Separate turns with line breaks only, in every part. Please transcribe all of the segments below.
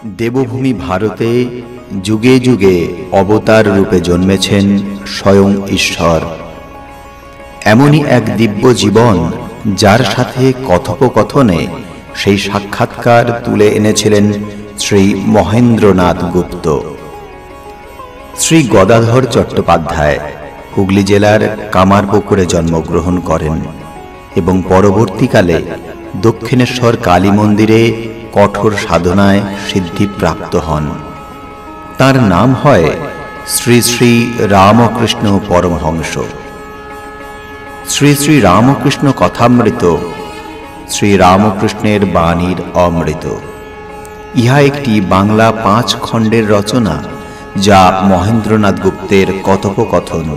দেবভূমি ভারতে যুগে যুগে অবতার রূপে জন্মেছেন স্বয়ং ঈশ্বর। এমনই এক দিব্য জীবন যার সাথে কথোপকথনে সেই সাক্ষাৎকার তুলে এনেছিলেন শ্রী মহেন্দ্রনাথ গুপ্ত। শ্রী গদাধর চট্টোপাধ্যায় হুগলি জেলার কামারপুকুরে জন্মগ্রহণ করেন এবং পরবর্তীকালে দক্ষিণেশ্বর কালী মন্দিরে কঠোর সাধনায় সিদ্ধিপ্রাপ্ত হন। তার নাম হয় শ্রী শ্রী রামকৃষ্ণ পরমহংস। শ্রী শ্রী রামকৃষ্ণ কথামৃত শ্রী রামকৃষ্ণের বাণীর অমৃত। ইহা একটি বাংলা 5 খণ্ডের রচনা, যা মহেন্দ্রনাথ গুপ্তের কথোপকথন।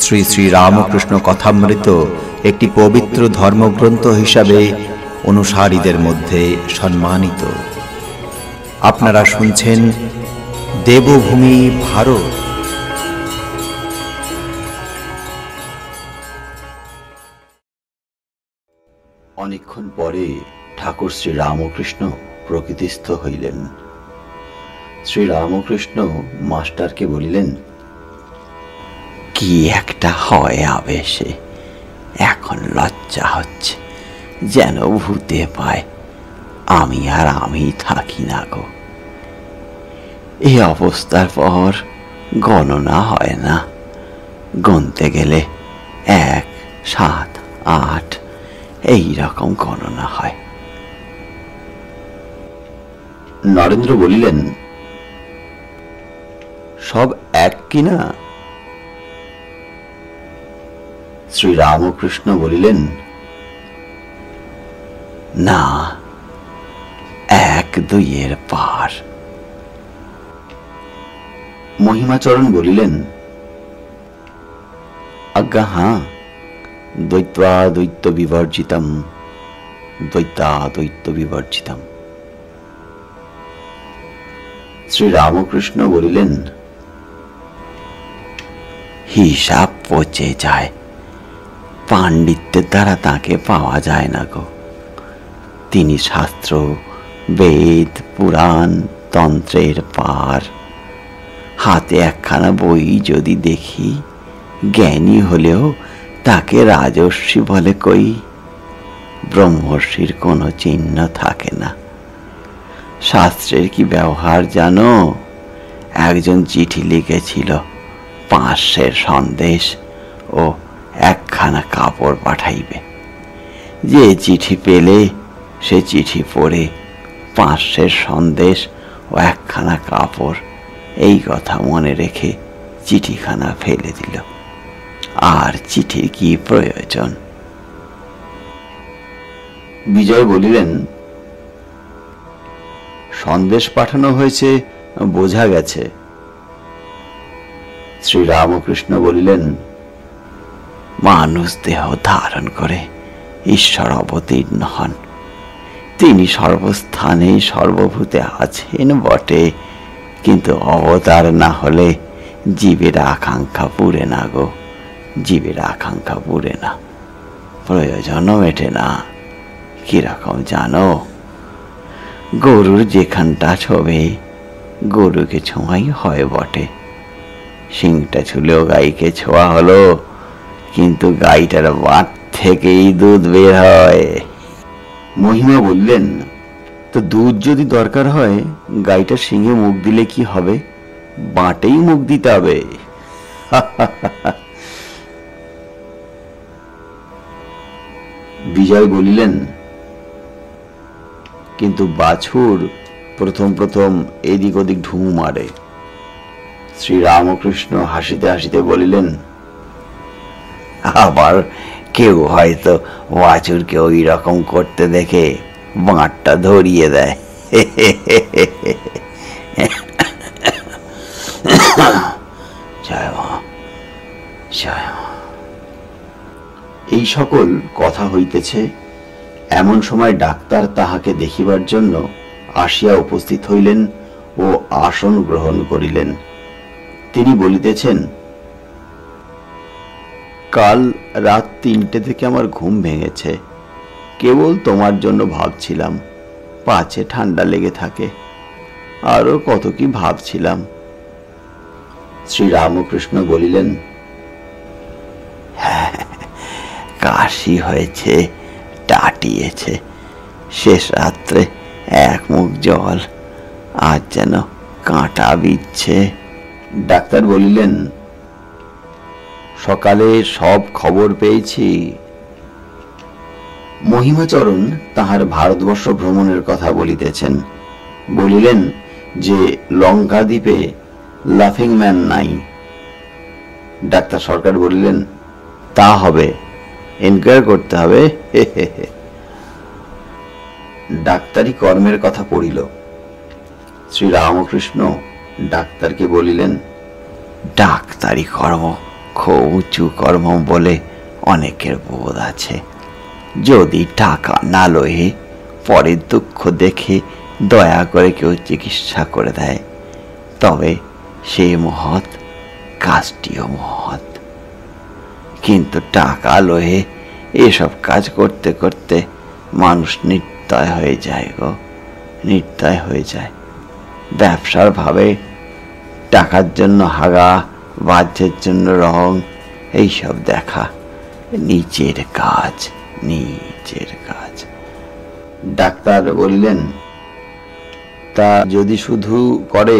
শ্রী শ্রী রামকৃষ্ণ কথামৃত একটি পবিত্র ধর্মগ্রন্থ হিসাবে অনুসারীদের মধ্যে সম্মানিত। আপনারা শুনছেন দেবভূমি ভারত। অনেকক্ষণ পরে ঠাকুর শ্রী রামকৃষ্ণ প্রকৃতিস্থ হইলেন। শ্রী রামকৃষ্ণ মাস্টারকে বলিলেন,
কি একটা হয় আবেশে, এখন লজ্জা হচ্ছে, যেন ভূতে পায় আমি আর আমি থাকি না গো। এই অবস্থার পর গণনা হয় না, গুনতে গেলে 1, 7, 8 এইরকম গণনা হয়।
নরেন্দ্র বলিলেন, সব এক কিনা? শ্রী রামকৃষ্ণ বলিলেন,
না, 1, 2 পার।
মহিমাচরণ বলিলেন,
আজ্ঞা হাঁ, দ্বৈত্বাদ্বৈত বিবর্জিতম, দ্বৈতাদ্বৈত বিবর্জিতম।
শ্রী রামকৃষ্ণ বলিলেন,
হিসাব পচে যায়, পাণ্ডিত্যের দ্বারা তাকে পাওয়া যায় না গো। তিনি শাস্ত্র, বেদ, পুরাণ, তন্ত্রের পার। হাতে একখানা বই যদি দেখি, জ্ঞানী হলেও তাকে রাজর্ষি বলে কই, ব্রহ্মর্ষির কোনো চিহ্ন থাকে না। শাস্ত্রের কি ব্যবহার জানো? একজন চিঠি লিখেছিল 500 সন্দেশ ও একখানা কাপড় পাঠাইবে। যে চিঠি পেলে সে চিঠি পড়ে 500 সন্দেশ ও একখানা কাপড় এই কথা মনে রেখে চিঠিখানা ফেলে দিল। আর চিঠির কি প্রয়োজন?
বিজয় বলিলেন, সন্দেশ পাঠানো হয়েছে বোঝা গেছে। শ্রী রামকৃষ্ণ বলিলেন,
মানুষ দেহ ধারণ করে ঈশ্বর অবতীর্ণ হন। তিনি সর্বস্থানে সর্বভূতে আছেন বটে, কিন্তু অবতার না হলে জীবের আকাঙ্ক্ষা পুরে না গো, জীবের আকাঙ্ক্ষা পুরে না, প্রয়োজনও মেটে না। কিরকম জানো? গরুর যেখানটা ছোবে, গরুকে ছোঁয়াই হয় বটে। শিংটা ছুলেও গাইকে ছোঁয়া হলো, কিন্তু গাইটার বাট থেকেই দুধ বের হয়।
মহিমা বললেন, তো দুধ যদি দরকার হয়, গাইটার শিঙে মুখ দিলে কি হবে? বাটেই মুখ দিতে হবে। বিজয় বলিলেন, কিন্তু বাছুর প্রথম প্রথম এদিক ওদিক ঢুঁ মারে। শ্রী রামকৃষ্ণ হাসিতে হাসিতে বলিলেন,
আবার কেউ হয়তো বাছুরকে ওই রকম করতে দেখে বাঁটটা ধরিয়ে দেয়। জয় মা, জয় মা।
এই সকল কথা হইতেছে, এমন সময় ডাক্তার তাহাকে দেখিবার জন্য আসিয়া উপস্থিত হইলেন ও আসন গ্রহণ করিলেন। তিনি বলিতেছেন, কাল রাত 3টে থেকে আমার ঘুম ভেঙেছে। কেবল তোমার জন্য ভাবছিলাম, পাছে ঠান্ডা লেগে থাকে। আরো কত কি ভাবছিলাম। শ্রীরামকৃষ্ণ বলিলেন,
কাশি হয়েছে, টাটিয়েছে, শেষ রাত্রে এক মুখ জল, আজ যেন কাঁটা বিচ্ছে।
ডাক্তার বলিলেন, সকালে সব খবর পেয়েছি। মহিমাচরণ তাহার ভারতবর্ষ ভ্রমণের কথা বলিতেছেন। বলিলেন যে লঙ্কা দ্বীপে লাফিং ম্যান নাই। ডাক্তার সরকার বলিলেন, তা হবে, এনকোয়ার করতে হবে। ডাক্তারি কর্মের কথা পড়িল। শ্রীরামকৃষ্ণ ডাক্তারকে বলিলেন,
ডাক্তারি কর্ম খুব উঁচু কর্ম বলে অনেকের বোধ আছে। যদি টাকা না লয়ে পরের দুঃখ দেখে দয়া করে কেউ চিকিৎসা করে দেয়, তবে সে মহৎ, কাজটিও মহৎ। কিন্তু টাকা লয়ে এসব কাজ করতে করতে মানুষ নির্দয় হয়ে যায় গো, নির্দয় হয়ে যায়। ব্যবসার ভাবে টাকার জন্য হাগা, বাহ্যের জন্য রং, এইসব দেখা নিচের কাজ, নিচের কাজ।
ডাক্তার বলিলেন, তা যদি শুধু করে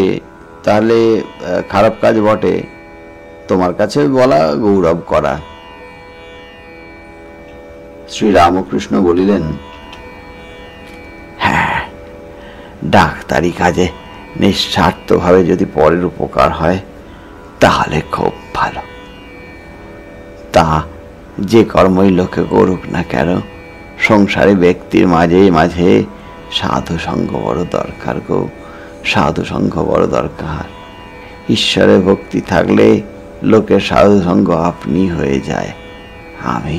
তাহলে খারাপ কাজ বটে, তোমার কাছে বলা গৌরব করা। শ্রীরামকৃষ্ণ বলিলেন,
হ্যাঁ, ডাক্তারি কাজে নিঃস্বার্থভাবে যদি পরের উপকার হয় তাহলে খুব ভালো। তা যে কর্মই লোকে করুক না কেন, সংসারে ব্যক্তির মাঝে মাঝে সাধু সঙ্গ বড় দরকার গো, সাধু সঙ্গ বড় দরকার। ঈশ্বরে ভক্তি থাকলে লোকের সাধু সঙ্গ আপনি হয়ে যায়। আমি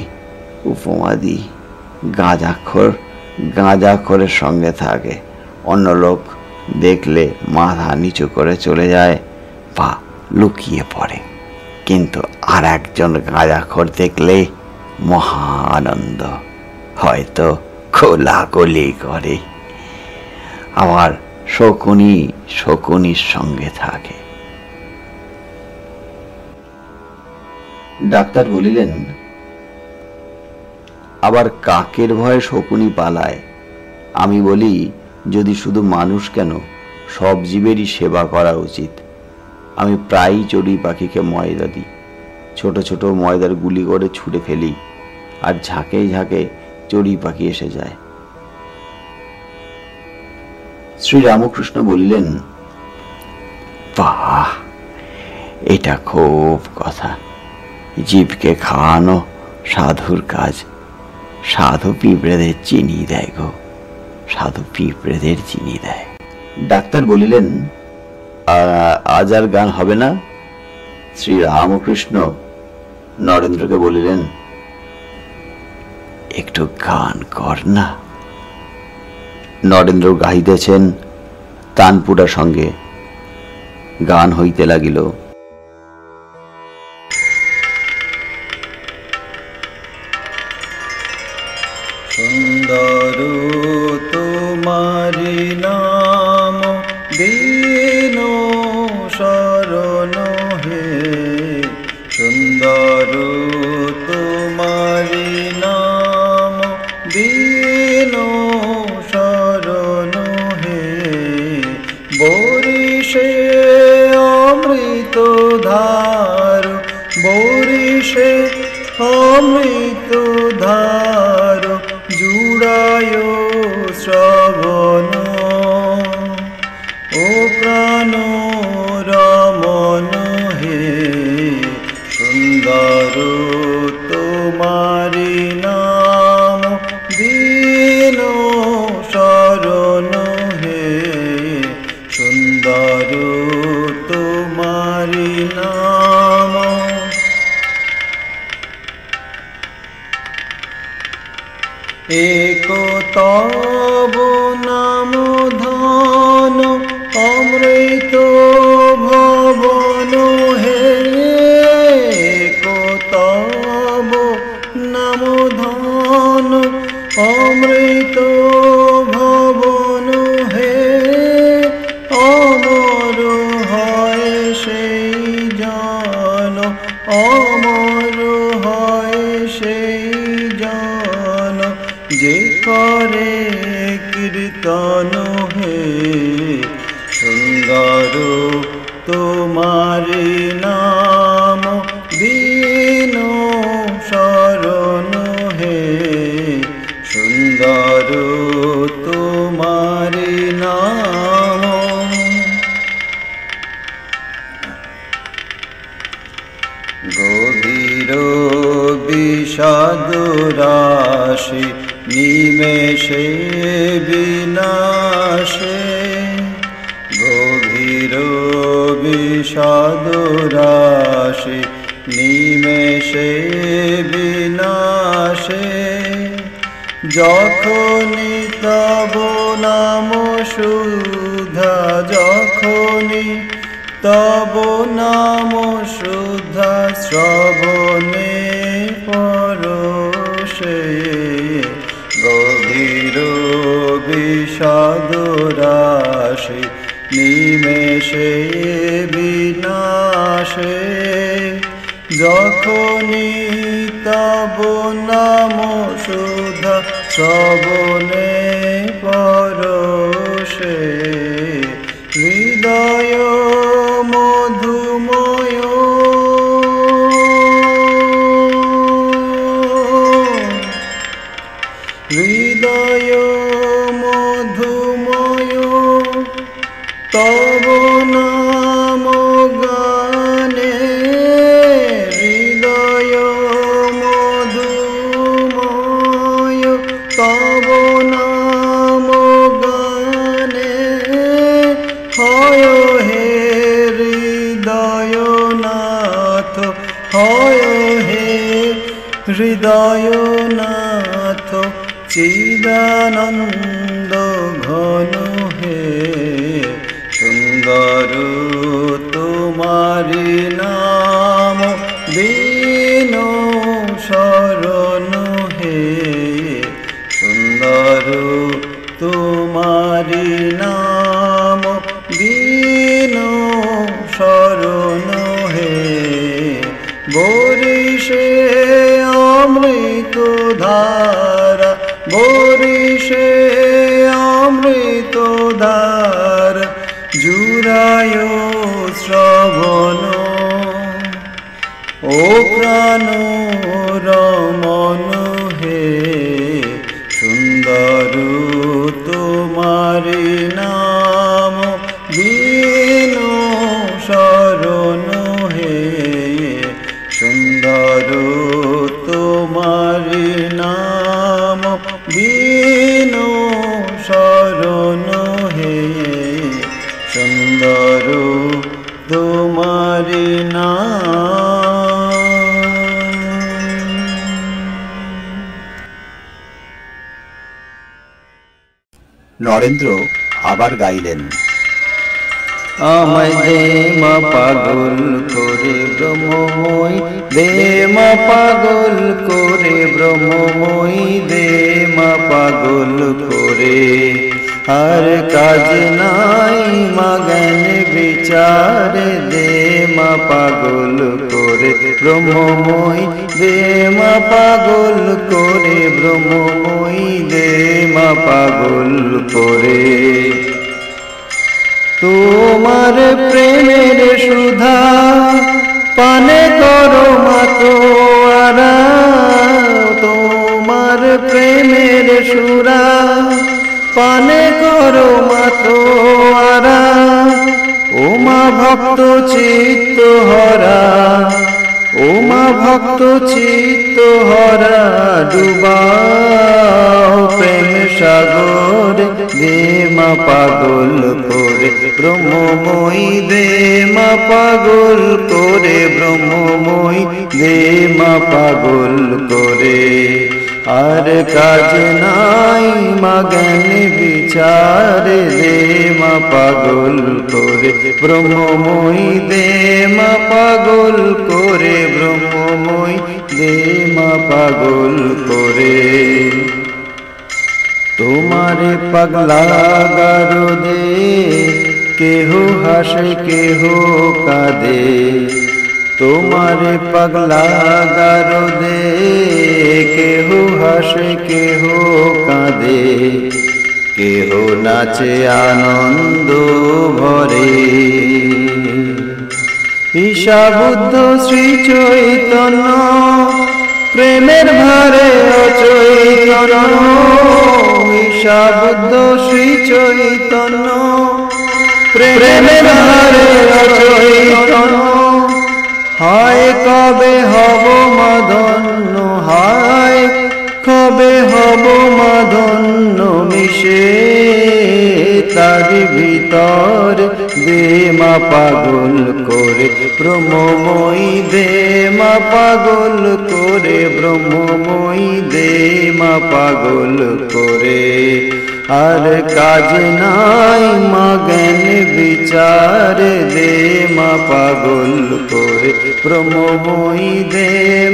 উপমা দিই, গাঁজাখোরের সঙ্গে থাকে, অন্য লোক দেখলে মাথা নিচু করে চলে যায় বা লুকিয়ে পড়ে, কিন্তু আর একজন গাঁজাখোর দেখলে মহা আনন্দ, হয়তো কোলাকুলি করে, আবার শকুনির সঙ্গে থাকে।
ডাক্তার বলিলেন, আবার কাকের ভয়ে শকুনি পালায়। আমি বলি, যদি শুধু মানুষ কেন, সব জীবেরই সেবা করা উচিত। আমি প্রায়ই চড়ুই পাখিকে ময়দা দিই, ছোট ছোট ময়দার গুলি করে ছুঁড়ে ফেলি, আর ঝাঁকে ঝাঁকে চড়ুই পাখি এসে যায়। শ্রীরামকৃষ্ণ বলিলেন,
বাহ, এটা খুব কথা। জীবকে খাওয়ানো সাধুর কাজ। সাধু পিঁপড়েদের চিনি দেয় গো, সাধু পিঁপড়েদের চিনি দেয়।
ডাক্তার বলিলেন, আজ আর গান হবে না? শ্রীরামকৃষ্ণ নরেন্দ্রকে বলিলেন,
একটু গান কর না।
নরেন্দ্র গাহিতেছেন, তানপুরার সঙ্গে গান হইতে লাগিল।
সুন্দর তোমারি নাম দীন শরণ হে, সুন্দর তোমারি নাম দীন শরণ হে, বরিষে অমৃত ধার, বরিষে অমৃত ধার, জুড়ায় শ্রবণ, ও প্রাণ রমণ হে, সুন্দর তোমারি নাম দীন শরণ হে, সুন্দর তোমারি নাম। এক তব নাম ধন অমৃত ভবন হে, এক তব নাম ধন অমৃত ভবন হে, যে করে কীর্তন হে সুন্দর তোমারি নাম দীন শরণ হে সুন্দর তোমারি নাম। গভীর বিষাদ রাশি নিমেষে বিনাশে গভীর বিষাদ রাশি নিমেষে বিনাশে যখনই তব নাম শুদ্ধা যখনই তব নাম শুদ্ধা শ্রবণে পরশে গভীর বিষাদ রাশি নিমেষে বিনাশে যখনই তব নাম শুদ্ধা শ্রবণে পরশে হৃদয় মধুময় হৃদয় মধুময় তব নাম গানে হৃদয় মধুময় তব নাম গানে হয় হে হৃদয়নাথ হয় হে হৃদয়নাথ চিদানন্দ ঘন হে সুন্দর তোমারি নাম দীন শরণ হে সুন্দর তোমারি নাম দীন শরণ হে বরিষে অমৃত ধারা বরিষে অমৃত ধারা জুড়ায় শ্রবণ ও প্রাণ রমণ হে সুন্দর তোমারি নাম দীন শরণ হে সুন্দর তোমারি নাম দীন শরণ হে সুন্দর তোমারি নাম।
নরেন্দ্র আবার গাইলেন।
আমায় দে মা পাগল করে ব্রহ্মময় দে মা পাগল করে ব্রহ্মময় দে মা পাগল করে আর কাজ নাই মা জ্ঞান বিচার দে মা পাগল করে ব্রহ্মময় দে মা পাগল করে ব্রহ্মময় দে মা পাগল করে তোমার প্রেমের সুধা পানে করো মাতোয়ারা তোমার প্রেমের সুরা পানে করো মাতোয়ারা ও মা ভক্ত চিত্ত হরা ও মা ভক্ত চিত্ত হরা ডুবাও প্রেম সাগর দে মা পাগল করে ব্রহ্মময়ী দে মা পাগল করে ব্রহ্মময়ী দে মা পাগল করে আর কাজ নাই মা জ্ঞান বিচার দে মা পাগল করে ব্রহ্মময়ী দে মা পাগল করে ব্রহ্মময়ী দে মা পাগল করে তোমারে পাগলা গারো দে কেহ হাসে কেহ কাঁদে তোমারে পাগলা গারো দে কেহ হাসে কেহ দে, কেহ নাচে আনন্দ ভরে। ঈশা বুদ্ধ শ্রী চৈতন্য, প্রেমের ভারে অচৈতন্য। ঈশা বুদ্ধ শ্রী চৈতন্য, প্রেমের ভারে অচৈতন্য। হায় কবে হব মাধন্য, হায় কবে হব মাধন্য মিশে তার ভিতর। দে মা পাগল করে ব্রহ্মময়ী, দে মা পাগল করে ব্রহ্মময়ী, দে মা পাগল করে। আর কাজ নাই মা জ্ঞান বিচার, দে মা পাগল করে ব্রহ্মময়ী, দে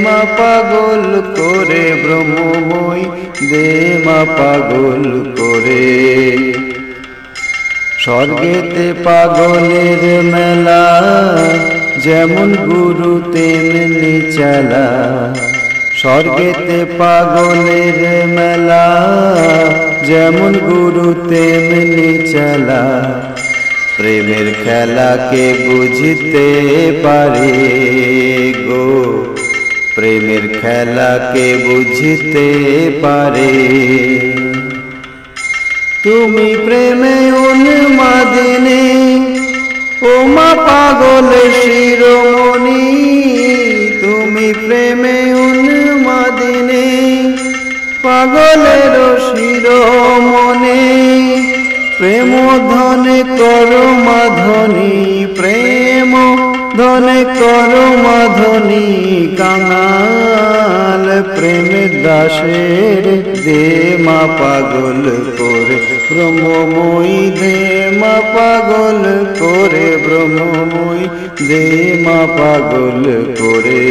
মা পাগল করে ব্রহ্মময়ী, দে মা পাগল করে। স্বর্গেতে পাগলের মেলা, যেমন গুরু তেমনি চেলা। স্বর্গেতে পাগলের মেলা, যেমন গুরু তেমনি চেলা। প্রেমের খেলাকে বুঝতে পারে গো, প্রেমের খেলাকে বুঝতে পারে। তুমি প্রেমে উন্মাদিনী, ও মা পাগল শিরোমণি। তুমি প্রেমে উন্মাদিনী, পাগলের শিরোমণি। প্রেম ধনে করো মাধনী, প্রেম ধনে করো মাধনী। কাঙাল প্রেম দাসের, দে মা পাগল করে ব্রহ্মময়ী, দে মা পাগল করে ব্রহ্মময়ী, দে মা পাগল করে।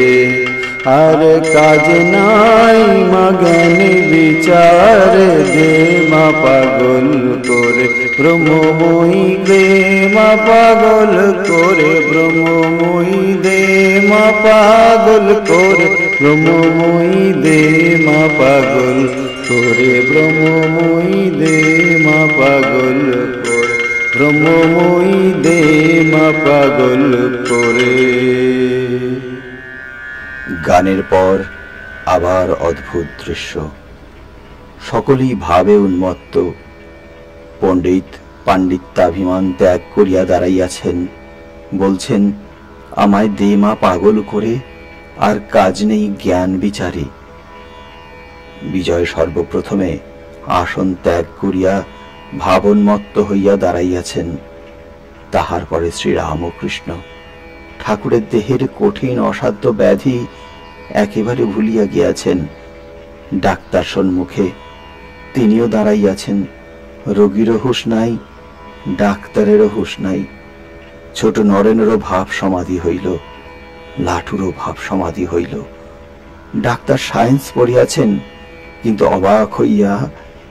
আর কাজ নাই মা জ্ঞান বিচার, দে মা পাগল করে ব্রহ্মময়ী, দে মা পাগল করে ব্রহ্মময়ী, দে মা পাগল করে ব্রহ্মময়ী, দে মা পাগল করে ব্রহ্মময়ী, দে মা পাগল করে ব্রহ্মময়ী, দে মা পাগল করে।
গানের পর আবার অদ্ভুত দৃশ্য। সকলেই ভাবে উন্মত্ত। পণ্ডিত পাণ্ডিত্যাভিমান ত্যাগ করিয়া দাঁড়াইয়াছেন, বলছেন, আমায় দে মা পাগল করে, আর কাজ নেই জ্ঞান বিচারে। বিজয় সর্বপ্রথমে আসন ত্যাগ করিয়া ভাবোন্মত্ত হইয়া দাঁড়াইয়াছেন। তাহার পরে শ্রীরামকৃষ্ণ ঠাকুরের দেহের কঠিন অসাধ্য ব্যাধি একেবারে ভুলিয়া গিয়াছেন। ডাক্তার সম্মুখে তিনিও দাঁড়াইয়াছেন। রোগীরও হুঁশ নাই, ডাক্তারেরও হুঁশ নাই। ছোট নরেনেরও ভাব সমাধি হইল, লাটুরও ভাব সমাধি হইল। ডাক্তার সায়েন্স পড়িয়াছেন, কিন্তু অবাক হইয়া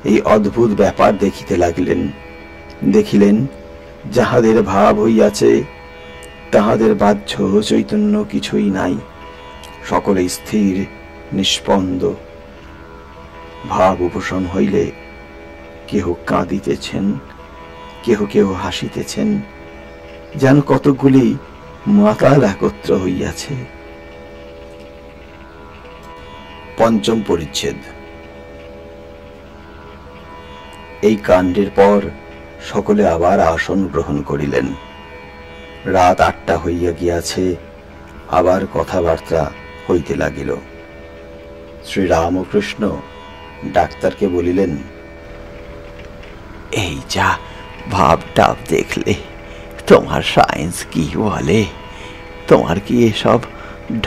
এই অদ্ভুত ব্যাপার দেখিতে লাগিলেন। দেখিলেন, যাহাদের ভাব হইয়াছে তাহাদের বাহ্য চৈতন্য কিছুই নাই, সকলে স্থির নিষ্পন্দ। ভাব উপশম হইলে কেহ কাঁদিতেছেন, কেহ কেহ হাসিতেছেন, যেন কতকগুলি মাতাল একত্র হইয়াছে। পঞ্চম পরিচ্ছেদ। এই কাণ্ডের পর সকলে আবার আসন গ্রহণ করিলেন। রাত 8টা হইয়া গিয়াছে, আবার কথাবার্তা হইতে লাগিল। শ্রীরামকৃষ্ণ ডাক্তারকে বলিলেন,
এই যা ভাবটাপ দেখলে, তোমার সায়েন্স কি বলে? তোমার কি এসব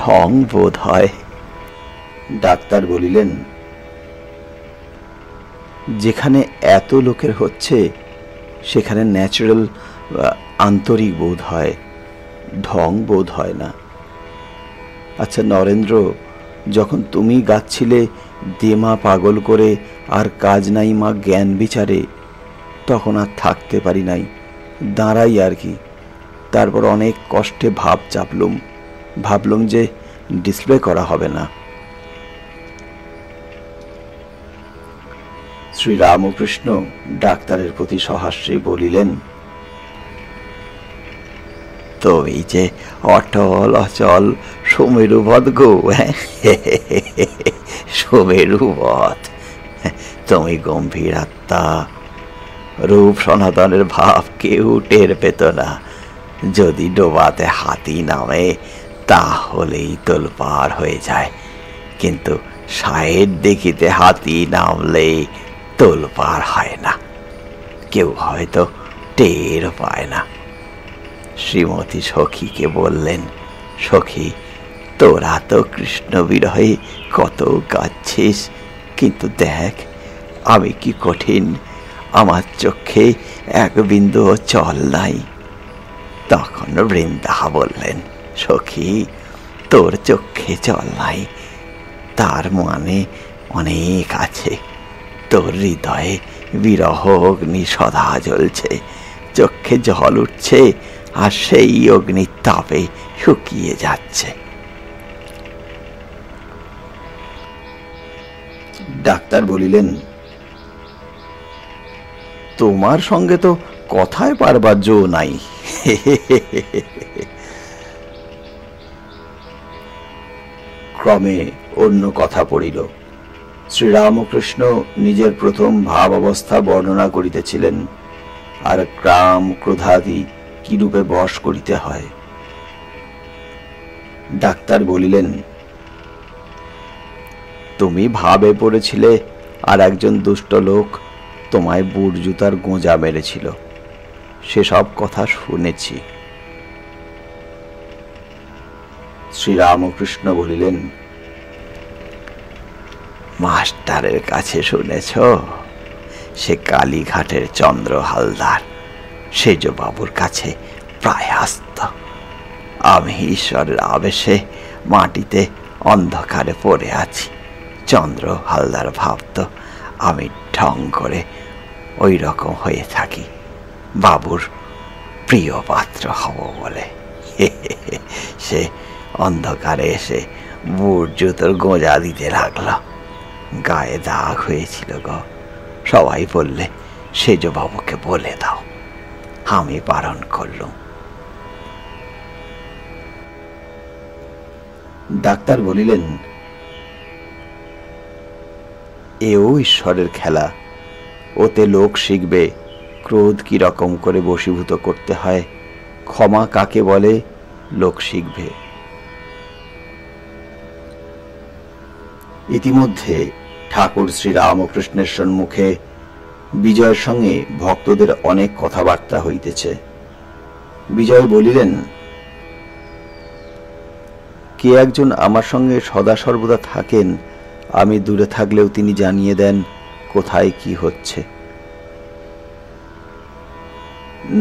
ঢং বোধ হয়?
ডাক্তার বলিলেন, যেখানে এত লোকের হচ্ছে সেখানে ন্যাচারাল আন্তরিক বোধ হয়, ঢং বোধ হয় না। আচ্ছা নরেন্দ্র, যখন তুমি গাচ্ছিলে দে মা পাগল করে, আর কাজ নাই মা জ্ঞান বিচারে, তখন আর থাকতে পারি নাই, দাঁড়াই আর কি। তারপর অনেক কষ্টে ভাব চাপলুম, ভাবলুম যে ডিসপ্লে করা হবে না। শ্রীরামকৃষ্ণ ডাক্তারের প্রতি সহাস্যে বলিলেন,
তুমি যে অটল অচল সুমেরুবৎ গো, সুমেরুবৎ। তুমি গম্ভীর আত্মা, রূপ সনাতনের ভাব কেউ টের পেত না। যদি ডোবাতে হাতি নামে তাহলেই তোলপাড় হয়ে যায়, কিন্তু সায়ের দেখিতে হাতি নামলে তোলপাড় হয় না, কেউ হয়তো টের পায় না। শ্রীমতী সখীকে বললেন, সখী, তোরা তো কৃষ্ণ বিরহে কত কাঁদছিস, কিন্তু দেখ আমি কি কঠিন, আমার চোখে এক বিন্দু চল নাই। তখন বৃন্দা বললেন, সখী, তোর চোখে চল নাই তার মানে অনেক আছে। তোর হৃদয়ে বিরহ অগ্নি সদা জ্বলছে, চোখে জল উঠছে আর সেই অগ্নির তাপে শুকিয়ে যাচ্ছে।
ডাক্তার বলিলেন, তোমার সঙ্গে তো কথায় পারবার জো নাই। ক্রমে অন্য কথা পড়িল। শ্রীরামকৃষ্ণ নিজের প্রথম ভাব অবস্থা বর্ণনা করিতেছিলেন, আর কাম ক্রোধাদি কিরূপে বশ করিতে হয়। ডাক্তার বলিলেন, তুমি ভাবে পড়েছিলে আর একজন দুষ্ট লোক তোমায় বুট জুতার গোঁজা মেরেছিল, সেসব কথা শুনেছি। শ্রীরামকৃষ্ণ বলিলেন,
মাস্টারের কাছে শুনেছ? সে কালীঘাটের চন্দ্র হালদার সেজ বাবুর কাছে প্রায় আসত। আমি ঈশ্বরের আবেশে মাটিতে অন্ধকারে পড়ে আছি। চন্দ্র হালদার ভাবত আমি ঢং করে ওই রকম হয়ে থাকি, বাবুর প্রিয় পাত্র হব বলে। সে অন্ধকারে এসে বুট জুতোর গোঁজা দিতে লাগলো। গায়ে দাগ হয়েছিল গো। সবাই বললে সেজ বাবুকে বলে দাও। আমি বারণ করলুম।
ডাক্তার বলিলেন, এও ঈশ্বরের খেলা, ওতে লোক শিখবে ক্রোধ কি রকম করে বশীভূত করতে হয়, ক্ষমা কাকে বলে লোক শিখবে। ইতিমধ্যে ঠাকুর শ্রীরামকৃষ্ণের সম্মুখে বিজয়ের সঙ্গে ভক্তদের অনেক কথাবার্তা হইতেছে। বিজয় বলিলেন, কে একজন আমার সঙ্গে সদা সর্বদা থাকেন, আমি দূরে থাকলেও তিনি জানিয়ে দেন কোথায় কি হচ্ছে।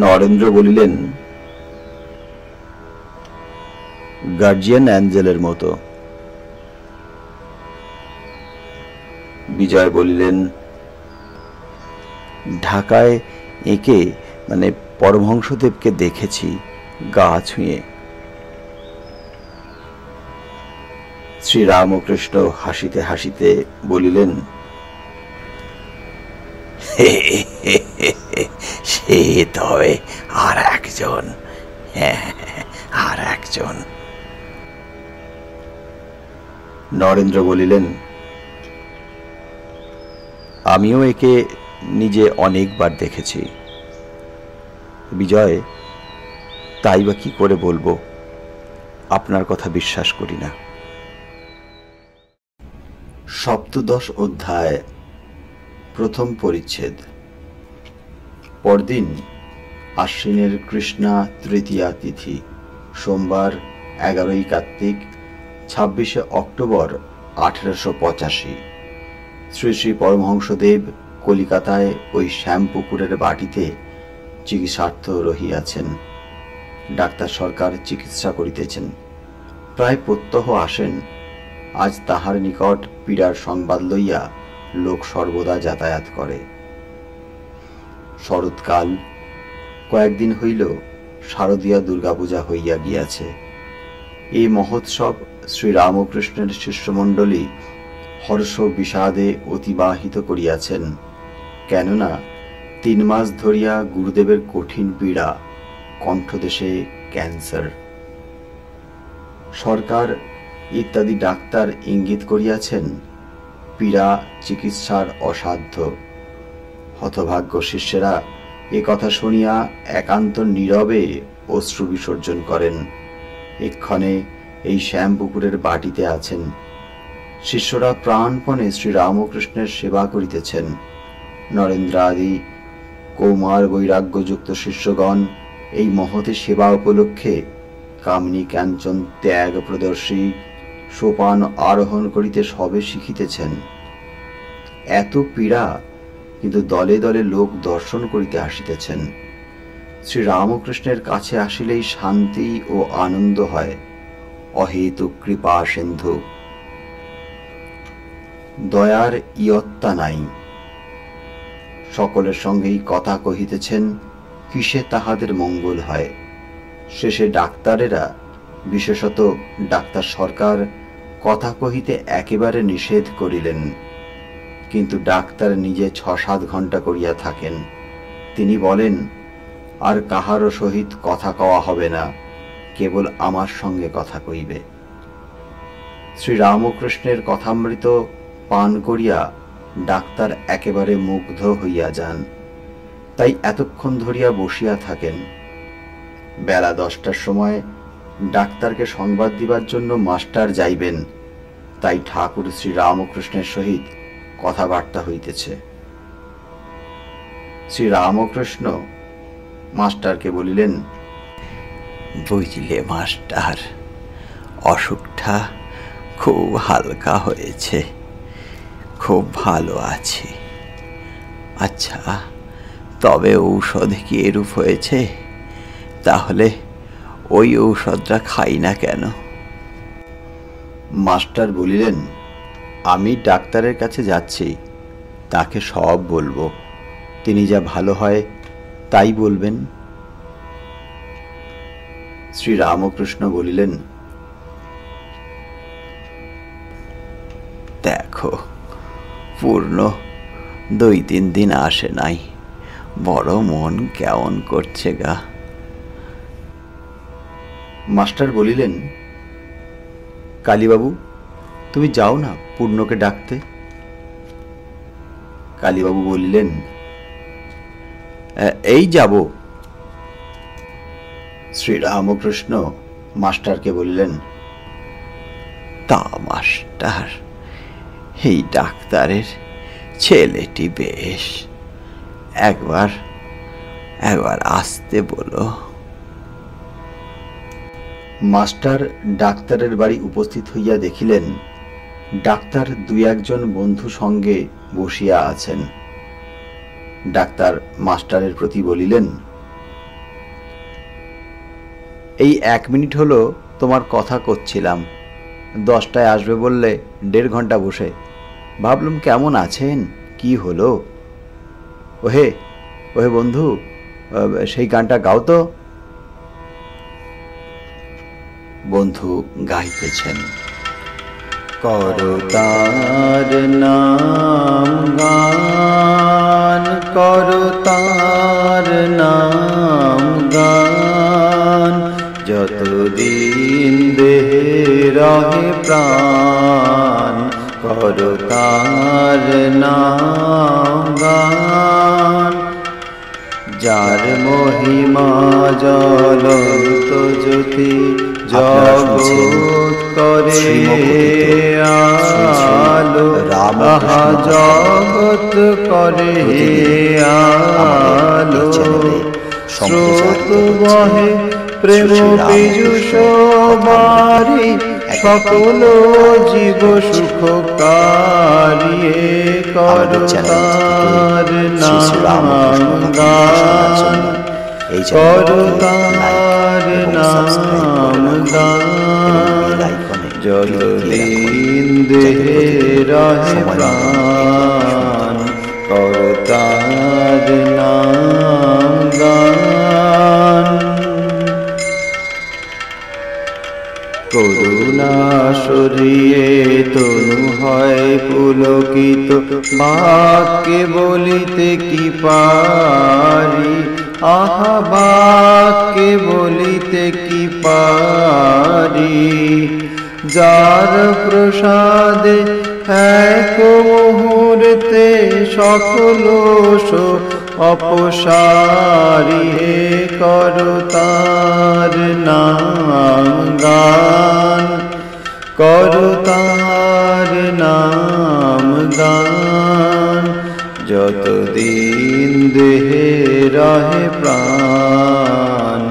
নরেন্দ্র বলিলেন, গার্জিয়ান অ্যাঞ্জেলের মতো। বিজয় বলিলেন, ঢাকায় একে মানে পরমহংসদেবকে দেখেছি গা ছুঁয়ে। শ্রীরামকৃষ্ণ হাসিতে হাসিতে বলিলেন,
সে তবে আর একজন, আর একজন।
নরেন্দ্র বলিলেন, আমিও একে নিজে অনেকবার দেখেছি। বিজয়, তাই বা কি করে বলবো, আপনার কথা বিশ্বাস করি না। সপ্তদশ অধ্যায়, প্রথম পরিচ্ছেদ। পরদিন আশ্বিনের কৃষ্ণা তৃতীয়া তিথি, সোমবার, 11ই কার্তিক, 26শে অক্টোবর 1885। শ্রী শ্রী পরমহংসদেব কলিকাতায় ওই শ্যামপুকুরের বাটিতে চিকিৎসার্থ রহিয়াছেন। ডাক্তার সরকার চিকিৎসা করিতেছেন। প্রায় প্রত্যহ আসেন। আজ তাহার নিকট পীড়ার সংবাদ লইয়া লোক সর্বদা যাতায়াত করে। শরৎকাল, কয়েকদিন হইল শারদীয়া দুর্গাপূজা হইয়া গিয়াছে। এই মহোৎসব শ্রীরামকৃষ্ণের শিষ্যমণ্ডলী হর্ষ বিষাদে অতিবাহিত করিয়াছেন। কেননা 3 মাস ধরিয়া গুরুদেবের কঠিন পীড়া, কণ্ঠদেশে ক্যান্সার। সরকার ইত্যাদি ডাক্তার ইঙ্গিত করিয়াছেন পীড়া চিকিৎসার অসাধ্য। হতভাগ্য শিষ্যেরা এ কথা শুনিয়া একান্ত নীরবে অশ্রু বিসর্জন করেন। এক্ষণে এই শ্যামপুকুরের বাটিতে আছেন। শিষ্যরা প্রাণপণে শ্রীরামকৃষ্ণের সেবা করিতেছেন। নরেন্দ্র আদি কৌমার বৈরাগ্যযুক্ত শিষ্যগণ এই মহতে সেবা উপলক্ষে কামিনী কাঞ্চন ত্যাগ প্রদর্শী সোপান আরোহণ করিতে সবে শিখিতেছেন। এত পীড়া, কিন্তু দলে দলে লোক দর্শন করিতে আসিতেছেন। শ্রীরামকৃষ্ণের কাছে আসিলেই শান্তি ও আনন্দ হয়। অহেতুক কৃপা সিন্ধু, দয়ার ইয়ত্তা নাই। সকলের সঙ্গেই কথা কহিতেছেন, কিসে তাহাদের মঙ্গল হয়। শেষে ডাক্তারেরা, বিশেষত ডাক্তার সরকার, কথা কহিতে একেবারে নিষেধ করিলেন। কিন্তু ডাক্তার নিজে 6-7 ঘণ্টা করিয়া থাকেন। তিনি বলেন, আর কাহারও সহিত কথা কওয়া হবে না, কেবল আমার সঙ্গে কথা কইবে। শ্রীরামকৃষ্ণের কথামৃত পান করিয়া ডাক্তার একেবারে মুগ্ধ হইয়া যান। তাই এতক্ষণ ধরিয়া বসিয়া থাকেন। বেলা 10টার সময় ডাক্তারকে সংবাদ দিবার জন্য মাস্টার যাইবেন। তাই ঠাকুর শ্রীরামকৃষ্ণের সহিত কথাবার্তা হইতেছে। শ্রীরামকৃষ্ণ মাস্টারকে বলিলেন,
বুঝলে মাস্টার, অসুখটা খুব হালকা হয়েছে, খুব ভালো আছি। আচ্ছা, তবে ঔষধ কি এরূপ হয়েছে? তাহলে ওই ঔষধটা খাই না কেন?
মাস্টার বলিলেন, আমি ডাক্তারের কাছে যাচ্ছি, তাকে সব বলবো। তিনি যা ভালো হয় তাই বলবেন। শ্রীরামকৃষ্ণ বলিলেন,
দেখো, পূর্ণ 2-3 দিন আসে নাই, বড় মন কেমন করছে গা।
মাস্টার বলিলেন, কালীবাবু, তুমি যাও না পূর্ণকে ডাকতে। কালীবাবু বলিলেন, এই যাব। শ্রীরামকৃষ্ণ মাস্টারকে বলিলেন,
তা মাস্টার, এই ডাক্তারের ছেলেটি বেশ, একবার আসতে বলো।
মাস্টার ডাক্তারের বাড়ি উপস্থিত হইয়া দেখিলেন ডাক্তার 2-1 জন বন্ধু সঙ্গে বসিয়া আছেন। ডাক্তার মাস্টারের প্রতি বলিলেন, এই 1 মিনিট হলো তোমার কথা করছিলাম, 10টায় আসবে বললে 1.5 ঘন্টা বসে ভাবলাম কেমন আছেন, কি হলো। ওহে ওহে বন্ধু, সেই গানটা গাও তো। বন্ধু গাইতেছেন,
করতার নাম গান, করতার নাম গান, যতদিন দেহে রহে প্রাণ, করতার নাম গান। যার মহিমা জ্বলন্ত জ্যোতি জগৎ করে আলো, আহা জগৎ করে আলো। স্রোত বহে প্রেম পীযুষ বারি, সকল জীব সুখকারী। করতার নাম গান, করতার নাম গান, যতদিন দেহে রহে প্রাণ, করতার নাম গান। করুণা সরিয়ে তনু হয় পুলকিত, বাক্যে বলিতে কি পারি, আহা বাক্যে বলিতে কি পারি। যার প্রসাদে এক মুহূর্তে সকল অপসারি, হে করো তার নাম গান, করো তার নাম গান। যতদিন দেহে রহে প্রাণ,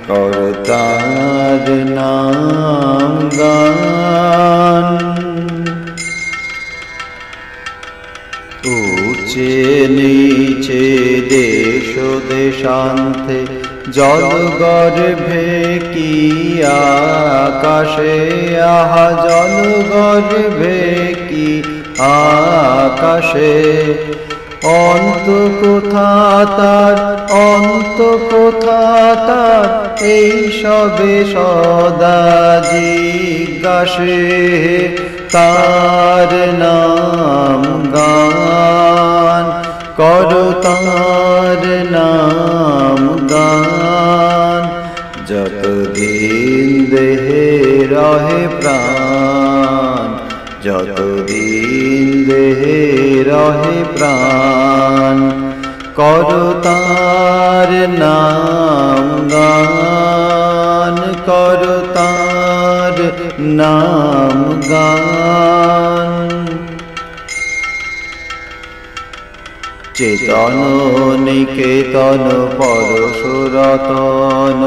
করো তার নাম গান। উঁচে নিচে দেশ দেশান্তে, জল গর্ভে কি আকাশে, আহা জল গর্ভে কি আকাশে। অন্ত কোথা তার, অন্ত কোথা তার, এই সবে সদা জিজ্ঞাসে, তার নাম গান, করো তার নাম গান। যতদিন দেহে রহে প্রাণ, যতদিন দেহে রহে প্রাণ, করো তার নাম গান, করো তার নাম গান। চেতন নিকেতন পরশুরতন,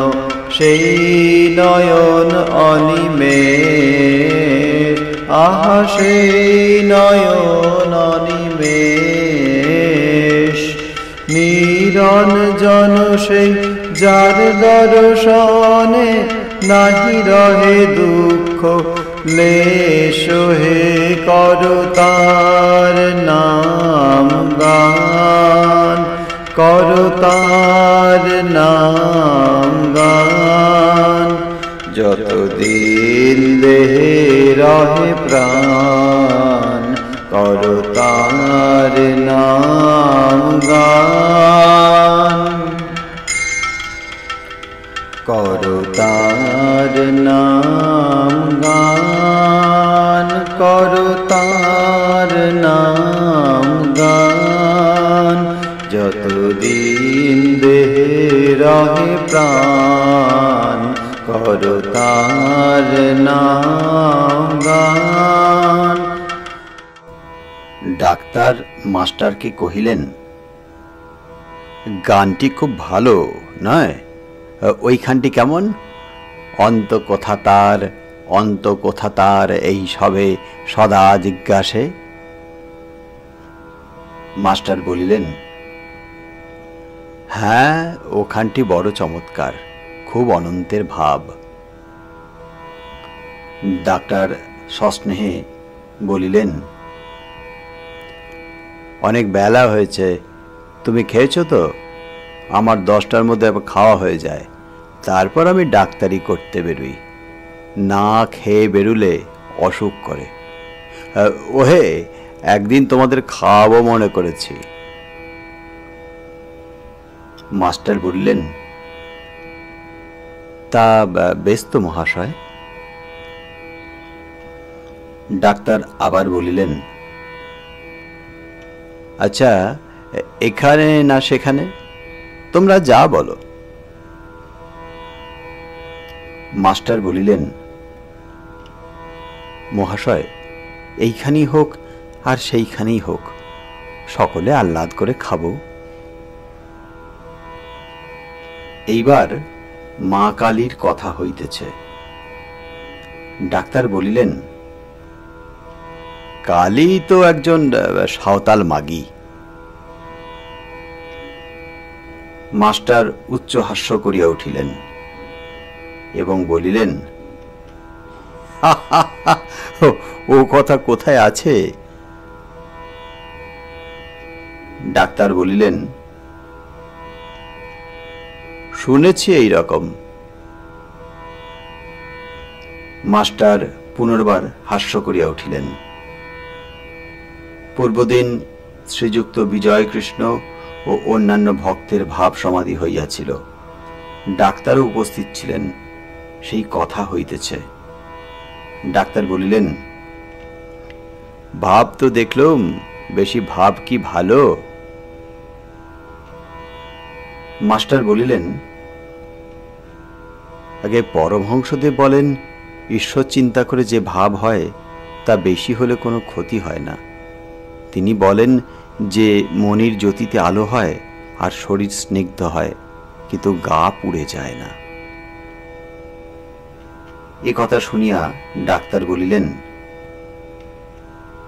সেই নয়ন অনিমেষ, আহা সেই নয়ন অনিমেষ। নিরঞ্জন সেই যার দর্শনে, নাহি রহে দুঃখ লেশ, হে করো তার নাম গান, করো তার নাম গান। যতদিন দেহে রহে প্রাণ, করো তার নাম গান, করো তার নাম গান, করো তার নাম গান। যতদিন দেহে রহে প্রাণ, করো তার নাম গান।
ডাক্তার মাস্টারকে কহিলেন, গানটি খুব ভালো নয়? ওইখানটি কেমন? অন্ত কোথা তার, অন্ত কোথা তার, এই সবে সদা জিজ্ঞাসে। মাস্টার বলিলেন, হ্যাঁ, ওখানটি বড় চমৎকার, খুব অনন্তের ভাব। ডাক্তার সস্নেহে বলিলেন, অনেক বেলা হয়েছে, তুমি খেয়েছো তো? আমার 10টার মধ্যে খাওয়া হয়ে যায়, তারপর আমি ডাক্তারি করতে বেরোই। না খেয়ে বেরুলে অসুখ করে। ওহে, একদিন তোমাদের খাওয়াবো মনে করেছি। মাস্টার বললেন, তা বেশ তো মহাশয়। ডাক্তার আবার বলিলেন, আচ্ছা, এখানে না সেখানে, তোমরা যা বলো। মাস্টার বলিলেন, মহাশয়, এইখানেই হোক আর সেইখানেই হোক, সকলে আহ্লাদ করে খাবো। এইবার মা কালীর কথা হইতেছে। ডাক্তার বলিলেন, কালী তো একজন সাঁওতাল মাগী। মাস্টার উচ্চ হাস্য করিয়া উঠিলেন এবং বলিলেন, ও কথা কোথায় আছে? ডাক্তার বলিলেন, শুনেছি এই রকম। মাস্টার পুনর্বার হাস্য করিয়া উঠিলেন। পূর্বদিন শ্রীযুক্ত বিজয়কৃষ্ণ ও অন্যান্য ভক্তের ভাব সমাধি হইয়াছিল। ডাক্তারও উপস্থিত ছিলেন। সেই কথা হইতেছে। ডাক্তার বলিলেন, ভাব তো দেখলুম, বেশি ভাব কি ভালো? মাস্টার বলিলেন, আগে পরমহংসদেব বলেন, ঈশ্বর চিন্তা করে যে ভাব হয় তা বেশি হলে কোনো ক্ষতি হয় না। তিনি বলেন যে মনির জ্যোতিতে আলো হয় আর শরীর স্নিগ্ধ হয়, কিন্তু গা পুড়ে যায় না। এ কথা শুনিয়া ডাক্তার বলিলেন,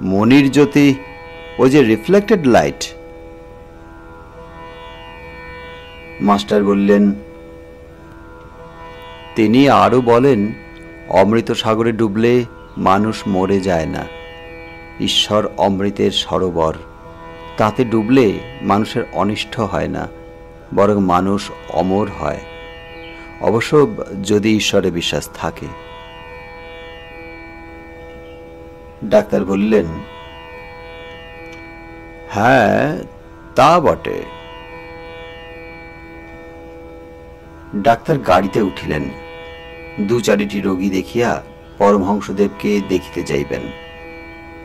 মনির জ্যোতি ও যে রিফ্লেক্টেড লাইট। মাস্টার বললেন, তিনি আরো বলেন, অমৃত সাগরে ডুবলে মানুষ মরে যায় না। ঈশ্বর অমৃতের সরোবর, তাতে ডুবলে মানুষের অনিষ্ট হয় না, বরং মানুষ অমর হয়, অবশ্য যদি ঈশ্বরে বিশ্বাস থাকে। ডাক্তার বললেন, হ্যাঁ তা বটে। ডাক্তার গাড়িতে উঠিলেন। দু চারিটি রোগী দেখিয়া পরমহংসদেবকে দেখিতে যাইবেন।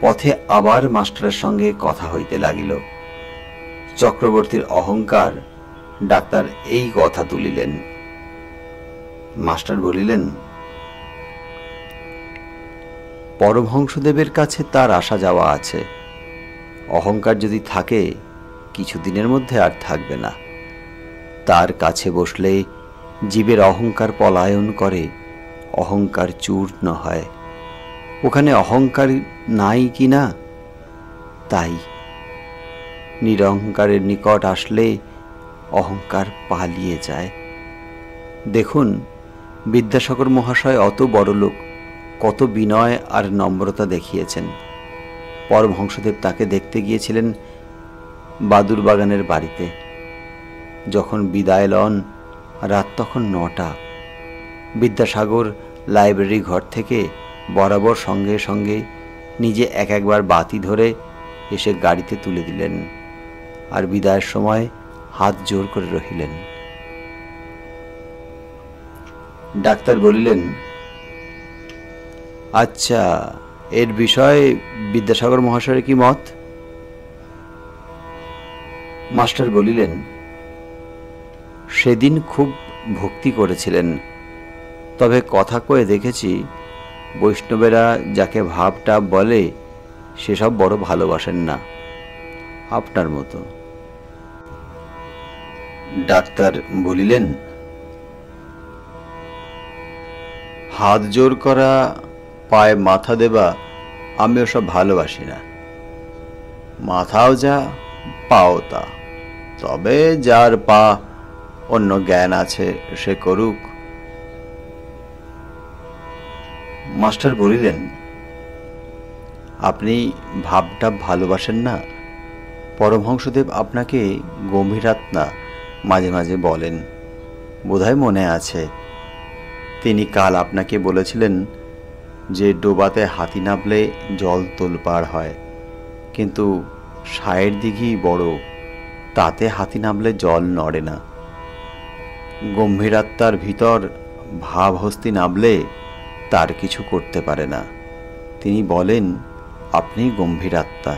পথে আবার মাস্টারের সঙ্গে কথা হইতে লাগিল। চক্রবর্তীর অহংকার ডাক্তার এই কথা তুলিলেন। মাস্টার বলিলেন, পরমহংসদেবের কাছে তার আসা যাওয়া আছে। অহংকার যদি থাকে কিছুদিনের মধ্যে আর থাকবে না। তার কাছে বসলে জীবের অহংকার পলায়ন করে, অহংকার চূর্ণ হয়। ওখানে অহংকার নাই কি না? তাই নিরহংকারের নিকট আসলে অহংকার পালিয়ে যায়। দেখুন, বিদ্যাসাগর মহাশয় অত বড় লোক, কত বিনয় আর নম্রতা দেখিয়েছেন। পরমহংসদেব তাকে দেখতে গিয়েছিলেন বাদুর বাগানের বাড়িতে। যখন বিদায় লন, রাত তখন 9টা। বিদ্যাসাগর লাইব্রেরি ঘর থেকে বরাবর সঙ্গে সঙ্গে নিজে একবার বাতি ধরে এসে গাড়িতে তুলে দিলেন, আর বিদায়ের সময় হাত জোর করে রহিলেন। ডাক্তার বলিলেন, আচ্ছা, এর বিষয়ে বিদ্যাসাগর মহাশয়ের কি মত? মাস্টার বলিলেন, সেদিন খুব ভক্তি করেছিলেন, তবে কথা কয়ে দেখেছি বৈষ্ণবেরা যাকে ভাবটা বলে সেসব বড় ভালোবাসেন না, আপনার মতো। ডাক্তার বলিলেন, হাত জোর করা, পায়ে মাথা দেবা আমি ওসব ভালোবাসি না। মাথাও যা, পাও তা। তবে যার পা অন্য জ্ঞান আছে সে করুক। মাস্টার বলিলেন, আপনি ভাবটা ভালোবাসেন না? পরমহংসদেব আপনাকে গম্ভীরাত্মা মাঝে মাঝে বলেন, বোধহয় মনে আছে। তিনি কাল আপনাকে বলেছিলেন যে ডোবাতে হাতি নামলে জল তোলপাড় হয়, কিন্তু সায়ের দিঘি বড়, তাতে হাতি নামলে জল নড়ে না। গম্ভীরাত্মার ভিতর ভাবহস্তি নামলে তার কিছু করতে পারে না। তিনি বলেন, আপনি গম্ভীরাত্মা।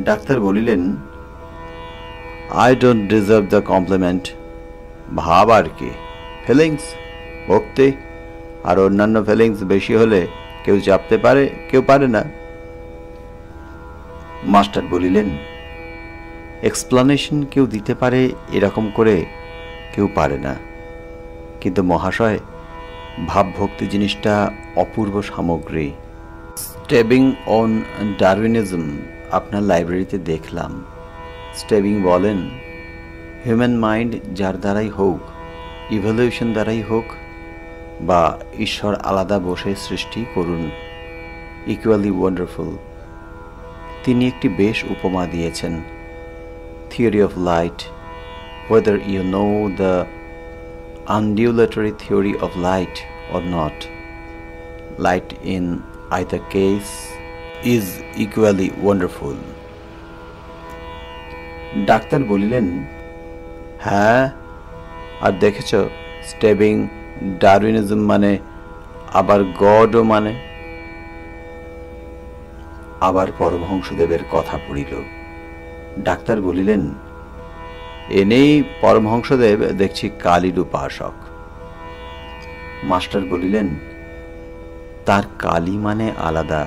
ডাক্তার বলিলেন, I don't deserve the compliment. ভাব আর কি, ফিলিংস, ভক্তি আর অন্যান্য ফিলিংস বেশি হলে কেউ চাপতে পারে, কেউ পারে না। মাস্টার বলিলেন, এক্সপ্লানেশন কেউ দিতে পারে এরকম করে, কেউ পারে না। কিন্তু মহাশয়, ভাবভক্তি জিনিসটা অপূর্ব সামগ্রী। স্টেবিং অন ডারউইনিজম আপনার লাইব্রেরিতে দেখলাম। স্টেবিং বলেন, হিউম্যান মাইন্ড যার দ্বারাই হোক, ইভলিউশন দ্বারাই হোক, বা ঈশ্বর আলাদা বসে সৃষ্টি করুন, ইকুয়ালি ওয়ান্ডারফুল। তিনি একটি বেশ উপমা দিয়েছেন, theory of light, whether you know the undulatory theory of light or not, light in either case is equally wonderful. Doctor বলিলেন, হ্যাঁ, আর দেখেছ স্টেবিং ডারউইনিজম মানে আবার গডও মানে। আবার পরমহংসদেবের কথা পড়িল। ডাক্তার বলিলেন, এনেই পরমহংসদেব দেখছি কালীর উপাসক। মাস্টার বলিলেন, তার কালী মানে আলাদা।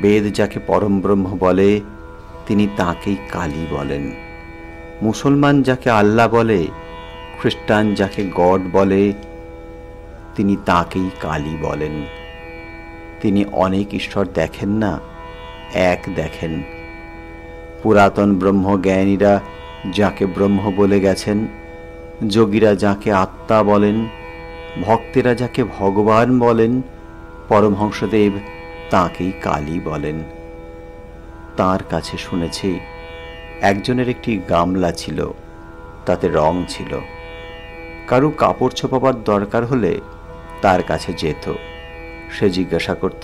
বেদ যাকে পরম ব্রহ্ম বলে তিনি তাকেই কালী বলেন। মুসলমান যাকে আল্লাহ বলে, খ্রিস্টান যাকে গড বলে, তিনি তাকেই কালী বলেন। তিনি অনেক ঈশ্বর দেখেন না, এক দেখেন। পুরাতন ব্রহ্মজ্ঞানীরা যাকে ব্রহ্ম বলে গেছেন, যোগীরা যাকে আত্মা বলেন, ভক্তেরা যাকে ভগবান বলেন, পরমহংসদেব তাঁকেই কালী বলেন। তাঁর কাছে শুনেছি একজনের একটি গামলা ছিল, তাতে রং ছিল। কারু কাপড় ছোপাবার দরকার হলে তার কাছে যেত। সে জিজ্ঞাসা করত,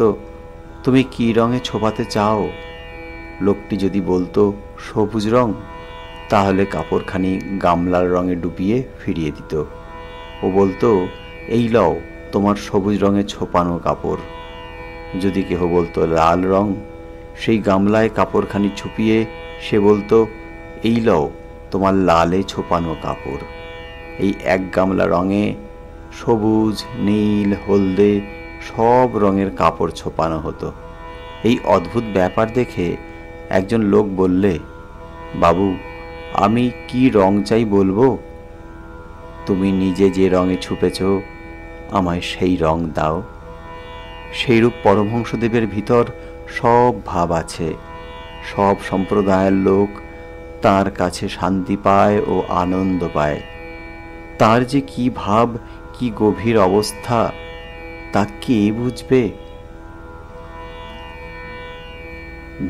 তুমি কি রঙে ছোপাতে চাও? লোকটি যদি বলতো সবুজ রং, তাহলে কাপড়খানি গামলার রঙে ডুবিয়ে ফিরিয়ে দিত। ও বলতো, এই লও তোমার সবুজ রঙে ছোপানো কাপড়। যদি কেহ বলতো লাল রং, সেই গামলায় কাপড়খানি ছুপিয়ে সে বলতো, এই লও তোমার লালে ছোপানো কাপড়। এই এক গামলা রঙে সবুজ, নীল, হলদে সব রঙের কাপড় ছোপানো হতো। এই অদ্ভুত ব্যাপার দেখে একজন লোক বললে, বাবু, আমি কি রং চাই বলবো? তুমি নিজে যে রঙে ছুপেছ, আমায় সেই রং দাও। সেইরূপ পরমহংসদেবের ভিতর সব ভাব আছে। সব সম্প্রদায়ের লোক তার কাছে শান্তি পায় ও আনন্দ পায়। তার যে কি ভাব, কি গভীর অবস্থা, তা কে বুঝবে?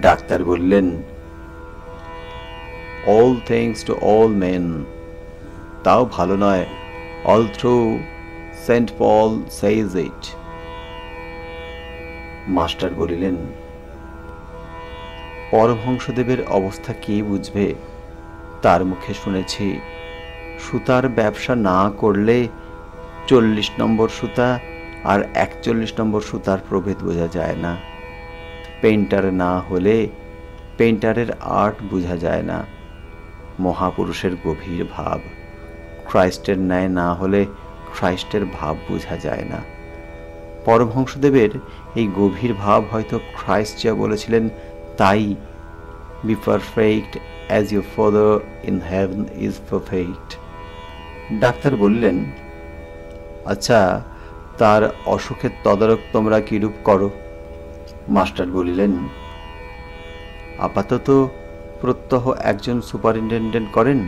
ডাক্তার বললেন, all things to all men, তাও ভালো নয়, অল থ্রু সেন্ট পল সেইজ ইট। মাস্টার বলিলেন, পরমহংসদেবের অবস্থা কে বুঝবে? তার মুখে শুনেছি সুতার ব্যবসা না করলে 40 নম্বর সুতা আর 41 নম্বর সুতার প্রভেদ বোঝা যায় না। পেইন্টার না হলে পেইন্টারের আর্ট বোঝা যায় না। মহাপুরুষের গভীর ভাব, খ্রাইস্টের ন্যায় না হলে খ্রাইস্টের ভাব বোঝা যায় না। পরমহংসদেবের এই গভীর ভাব হয়তো খ্রাইস্ট যা বলেছিলেন তাই, be perfect as your father in heaven is perfect. Doctor বললেন, আচ্ছা, তার অসুখের তদারক তোমরা কিরূপ করো? মাস্টার বলিলেন, আপাতত প্রত্যহ একজন সুপারিনটেন্ডেন্ট করেন,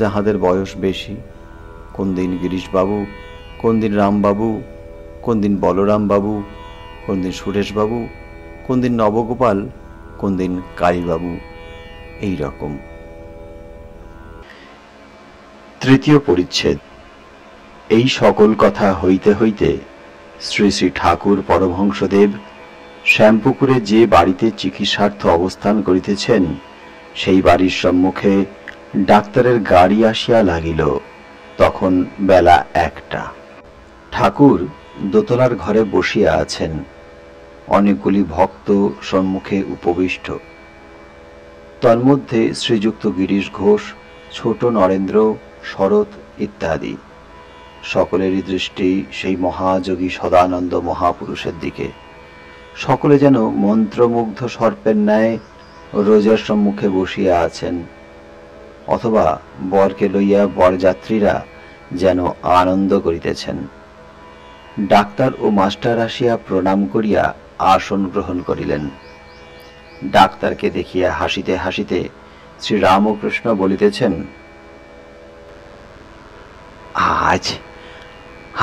যাহাদের বয়স বেশি। কোন দিন গিরিশবাবু, কোন দিন রামবাবু, কোন দিন বলরামবাবু, কোন দিন সুরেশবাবু, কোন দিন নবগোপাল, কোন দিন কালীবাবু, এই রকম। তৃতীয় পরিচ্ছেদ। এই সকল কথা হইতে হইতে শ্রী শ্রী ঠাকুর পরমহংসদেব শ্যামপুকুরে যে বাড়িতে চিকিৎসার্থ অবস্থান করিতেছেন, সেই বাড়ির সম্মুখে ডাক্তারের গাড়ি আসিয়া লাগিল। তখন বেলা 1টা। ঠাকুর দোতলার ঘরে বসিয়া আছেন। অনেকগুলি ভক্ত সম্মুখে উপবিষ্ট। তন্মধ্যে শ্রীযুক্ত গিরিশ ঘোষ, ছোট নরেন্দ্র, শরৎ ইত্যাদি। সকলেরই দৃষ্টি সেই মহাযোগী সদানন্দ মহাপুরুষের দিকে। সকলে যেন মন্ত্রমুগ্ধ সর্পের ন্যায় রোজার সম্মুখে বসিয়া আছেন, অথবা বরকে লইয়া বরযাত্রীরা যেন আনন্দ করিতেছেন। ডাক্তার ও মাস্টার আসিয়া প্রণাম করিয়া আসন গ্রহণ করিলেন। ডাক্তারকে দেখিয়া হাসিতে হাসিতে শ্রী রামকৃষ্ণ বলিতেছেন, আজ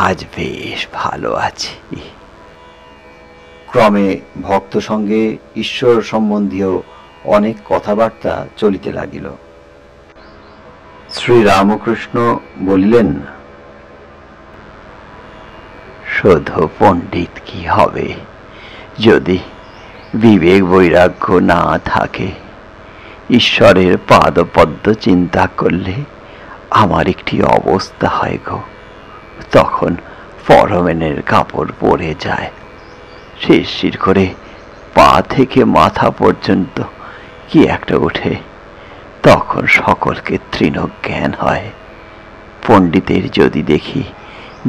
আজ বেশ ভালো আছি। ক্রমে ভক্ত সঙ্গে ঈশ্বর সম্বন্ধীয় অনেক কথাবার্তা চলিতে লাগিল। শ্রী রামকৃষ্ণ বলিলেন,
শুধু পণ্ডিত কি হবে যদি বিবেক বৈরাগ্য না থাকে? ঈশ্বরের পাদপদ্ম চিন্তা করলে আমার একটি অবস্থা হয় গো, তখন পরমেনের কাপড় পরে যায়, শিরশির করে পা থেকে মাথা পর্যন্ত কি একটা ওঠে, তখন সকলকে তৃণ জ্ঞান হয়। পণ্ডিতের যদি দেখি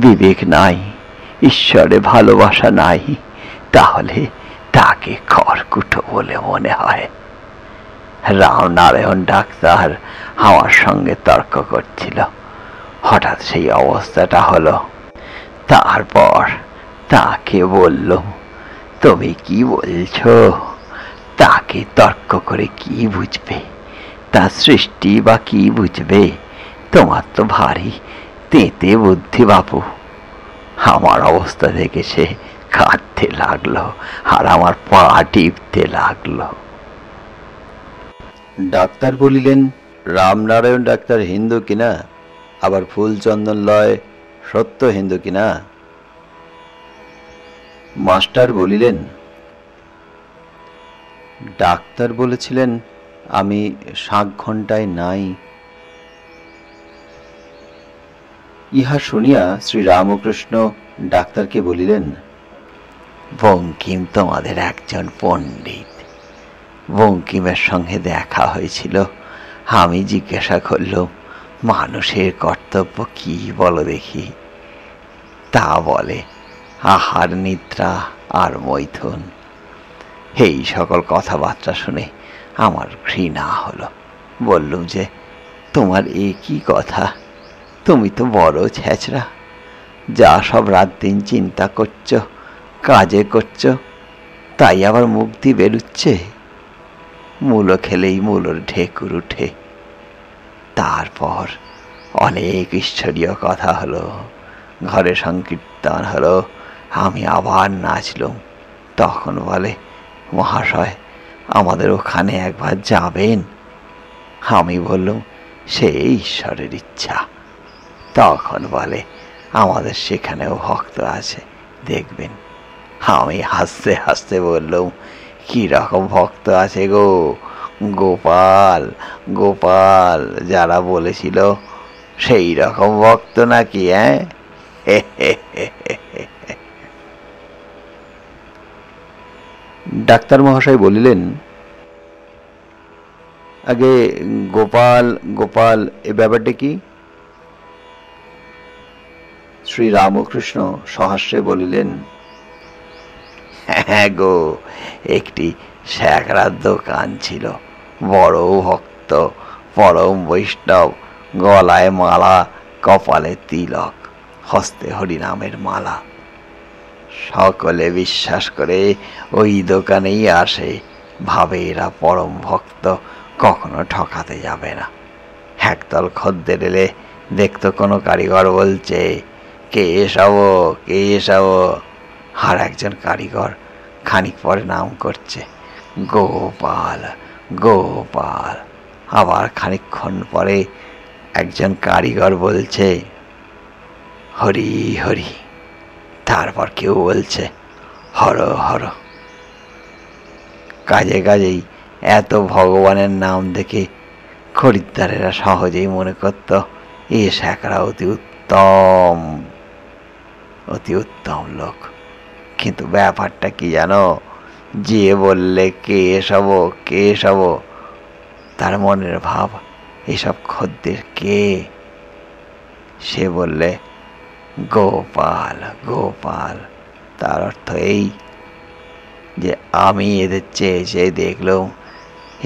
বিবেক নাই, ঈশ্বরে ভালোবাসা নাই, তাহলে তাকে খড়কুটো বলে মনে হয়। রামনারায়ণ ডাক্তার আমার সঙ্গে তর্ক করছিল, হঠাৎ সেই অবস্থাটা হলো। তারপর তাকে বললুম, তুমি কি বলছো? তাকে তর্ক করে কি বুঝবে? তার সৃষ্টি বা কি বুঝবে? তোমার তো ভারী তেঁতে বুদ্ধি বাপু। আমার অবস্থা দেখে সে কাঁদতে লাগলো আর আমার পা টিপতে লাগলো।
ডাক্তার বলিলেন, রামনারায়ণ ডাক্তার হিন্দু কিনা, আবার ফুলচন্দন লয় সত্য হিন্দু কিনা? মাস্টার বলিলেন, ডাক্তার বলেছিলেন আমি 7 ঘন্টায় নাই। ইহা শুনিয়া শ্রীরামকৃষ্ণ ডাক্তারকে বলিলেন,
বঙ্কিম তোমাদের একজন পণ্ডিত। বঙ্কিমের সঙ্গে দেখা হয়েছিল। আমি জিজ্ঞাসা করলাম, মানুষের কর্তব্য কি বলো দেখি? তা বলে আহার, নিদ্রা আর মৈথুন। এই সকল কথাবার্তা শুনে আমার ঘৃণা হলো। বললুম যে, তোমার এ কি কথা? তুমি তো বড় ছ্যাঁচড়া, যা সব রাত দিন চিন্তা করছো, কাজে করছো, তাই আবার মুখ দিয়ে বেরুচ্ছে। মূলো খেলেই মূলোর ঢেকুর উঠে। তারপর অনেক ঈশ্বরীয় কথা হলো, ঘরে সংকীর্তন হলো, আমি আবার নাচলুম। তখন বলে, মহাশয় আমাদের ওখানে একবার যাবেন? আমি বললুম, সে ঈশ্বরের ইচ্ছা। তখন বলে, আমাদের সেখানেও ভক্ত আছে, দেখবেন। আমি হাসতে হাসতে বললুম, কি রকম ভক্ত আছে গো? গোপাল গোপাল যারা বলেছিল সেই রকম ভক্ত নাকি?
ডাক্তার মহাশয় বলিলেন, আগে গোপাল গোপাল এ ব্যাপারটা কি? শ্রীরামকৃষ্ণ সহাস্যে বলিলেন,
হ্যাঁ গো, একটি স্যাকরার দোকান ছিল, বড় ভক্ত, পরম বৈষ্ণব, গলায় মালা, কপালে তিলক, হস্তে হরিনামের মালা। সকলে বিশ্বাস করে ওই দোকানেই আসে, ভাবে এরা পরম ভক্ত, কখনো ঠকাতে যাবে না। একদল খদ্দের এলে দেখতো কোনো কারিগর বলছে, কে এসবো, কে এসবো। আর একজন কারিগর খানিক পরে নাম করছে, গোপাল গোপাল। আবার খানিকক্ষণ পরে একজন কারিগর বলছে, হরি হরি। তারপর কেউ বলছে, হর হর। কাজে কাজেই এত ভগবানের নাম দেখে খরিদ্দারেরা সহজেই মনে করত এ স্যাকরা অতি উত্তম লোক। কিন্তু ব্যাপারটা কি জানো? যে বললে কে এসব কে এসব, তার মনের ভাব এসব খদ্দের কে? সে বললে গোপাল গোপাল, তার অর্থ এই যে আমি এদের চেয়ে চেয়ে দেখলাম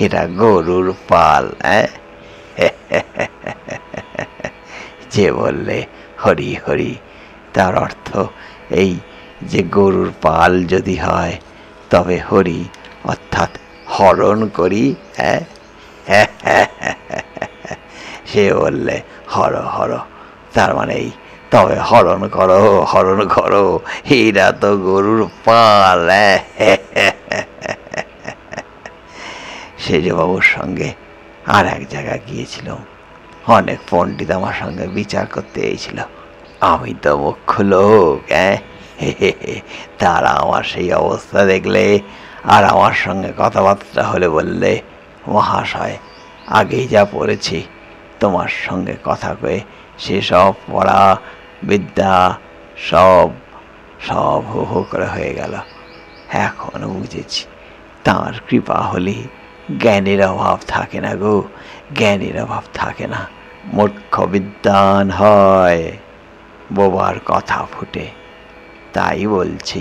এটা গরুর পাল। যে বললে হরি হরি, তার অর্থ এই যে গরুর পাল যদি হয় তবে হরি অর্থাৎ হরণ করি। সে বললে হর হর, তার মানে এই তবে হরণ করো, এরা তো গরুর পাল। সেজবাবুর সঙ্গে আর এক জায়গায় গিয়েছিলাম। অনেক পণ্ডিত আমার সঙ্গে বিচার করতে এসেছিল। আমি তো মুখ্য লোক, তারা আমার সেই অবস্থা দেখলে আর আমার সঙ্গে কথাবার্তা হলে বললে, মহাশয়, আগেই যা পড়েছি তোমার সঙ্গে কথা কয়ে সেসব পড়া বিদ্যা সব সব হো হো করে হয়ে গেল। এখনো বুঝেছি তাঁর কৃপা হলে জ্ঞানের অভাব থাকে না গো, জ্ঞানের অভাব থাকে না। মূর্খ বিদ্বান হয়, বোবার কথা ফুটে। তাই বলছি,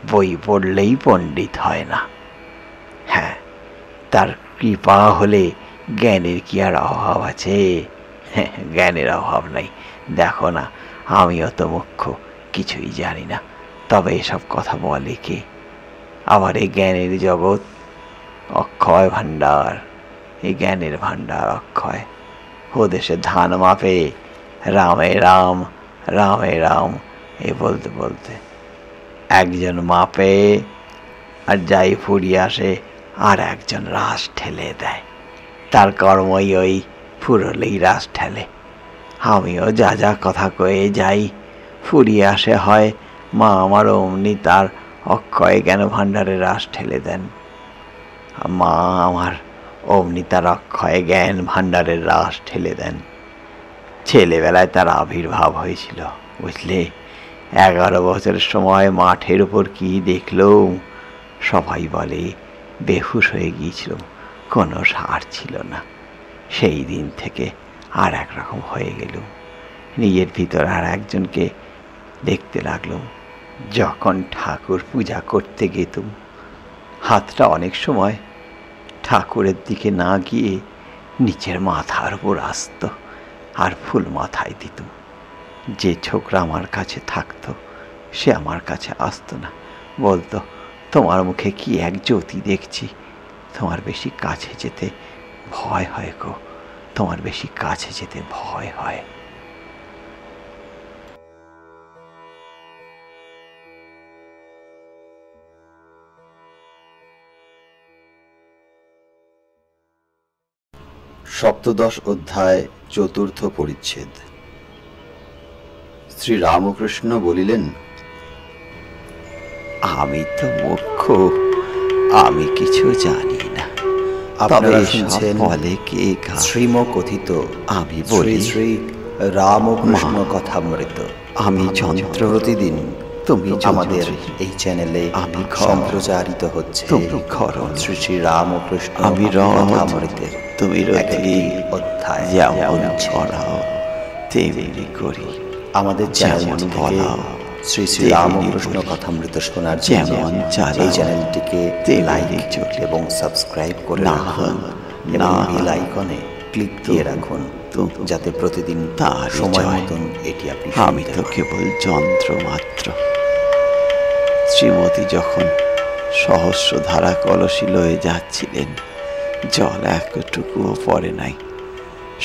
বই পড়লেই পণ্ডিত হয় না। হ্যাঁ, তার কৃপা হলে জ্ঞানের কি আর অভাব আছে? জ্ঞানের অভাব নাই। দেখো না, আমিও তো মুখ্য, কিছুই জানি না, তবে এসব কথা বলে কে? আবার এই জ্ঞানের জগৎ অক্ষয় ভাণ্ডার, এই জ্ঞানের ভাণ্ডার অক্ষয়। ও দেশে ধান মাপে রামে রাম রামে রাম এ বলতে বলতে একজন মাপে, আর যাই ফুরিয়ে আসে আর একজন রাস ঠেলে দেয়। তার কর্মই ওই ফুরলেই রাস ঠেলে। আমিও যা যা কথা কয়ে যাই, ফুরিয়ে আসে হয় মা আমার অমনি তার অক্ষয় জ্ঞান ভাণ্ডারে রাস ঠেলে দেন। মা আমার অমনি তার অক্ষয় জ্ঞান ভাণ্ডারের রাস ঠেলে দেন। ছেলেবেলায় তার আবির্ভাব হয়েছিল, বুঝলে? 11 বছরের সময় মাঠের উপর কি দেখলুম, সবাই বলে বেহুশ হয়ে গিয়েছিল, কোনো সার ছিল না। সেই দিন থেকে আর একরকম হয়ে গেলুম। নিজের ভিতর আর একজনকে দেখতে লাগলুম। যখন ঠাকুর পূজা করতে গেতুম, হাতটা অনেক সময় ঠাকুরের দিকে না গিয়ে নিচের মাথার উপর আসত, আর ফুল মাথায় দিতুম। যে ছোকরা আমার কাছে থাকতো সে আমার কাছে আসতো না, বলতো, তোমার মুখে কি এক জ্যোতি দেখছি, তোমার বেশি কাছে যেতে ভয় হয় গো, তোমার বেশি কাছে যেতে ভয় হয়।
সপ্তদশ অধ্যায়, চতুর্থ পরিচ্ছেদ। শ্রী রামকৃষ্ণ বলিলেন,
আমি তো মূর্খ, আমি কিছু জানি না।
আপনারা শুনছেন
বলে কে
শ্রীমকথিত
আমি বলি
শ্রী রামকৃষ্ণ কথামৃত।
আমি যন্ত্র,
প্রতিদিন
তুমি
আমাদের এই চ্যানেলে
আমি
সম্প্রচারিত হচ্ছে
তুমি ঘর
শ্রী শ্রী রামকৃষ্ণ
আমি
কথামৃতের
তুমি রথি
অধ্যায়
যেমন ছড়াও তেমনি করি।
আমাদের চ্যানেল থেকে শ্রী শ্রী রামকৃষ্ণ কথামৃত শোনার জন্য এই চ্যানেলটিকে লাইক এবং সাবস্ক্রাইব করে রাখুন এবং বেল আইকনে ক্লিক দিয়ে রাখুন, যাতে প্রতিদিন
তার
সময় মতন এটি আপনি।
আমি তো কেবল যন্ত্র মাত্র। শ্রীমতী যখন সহস্রধারা কলসি লয়ে যাচ্ছিলেন, জল একটুকুও পড়ে নাই।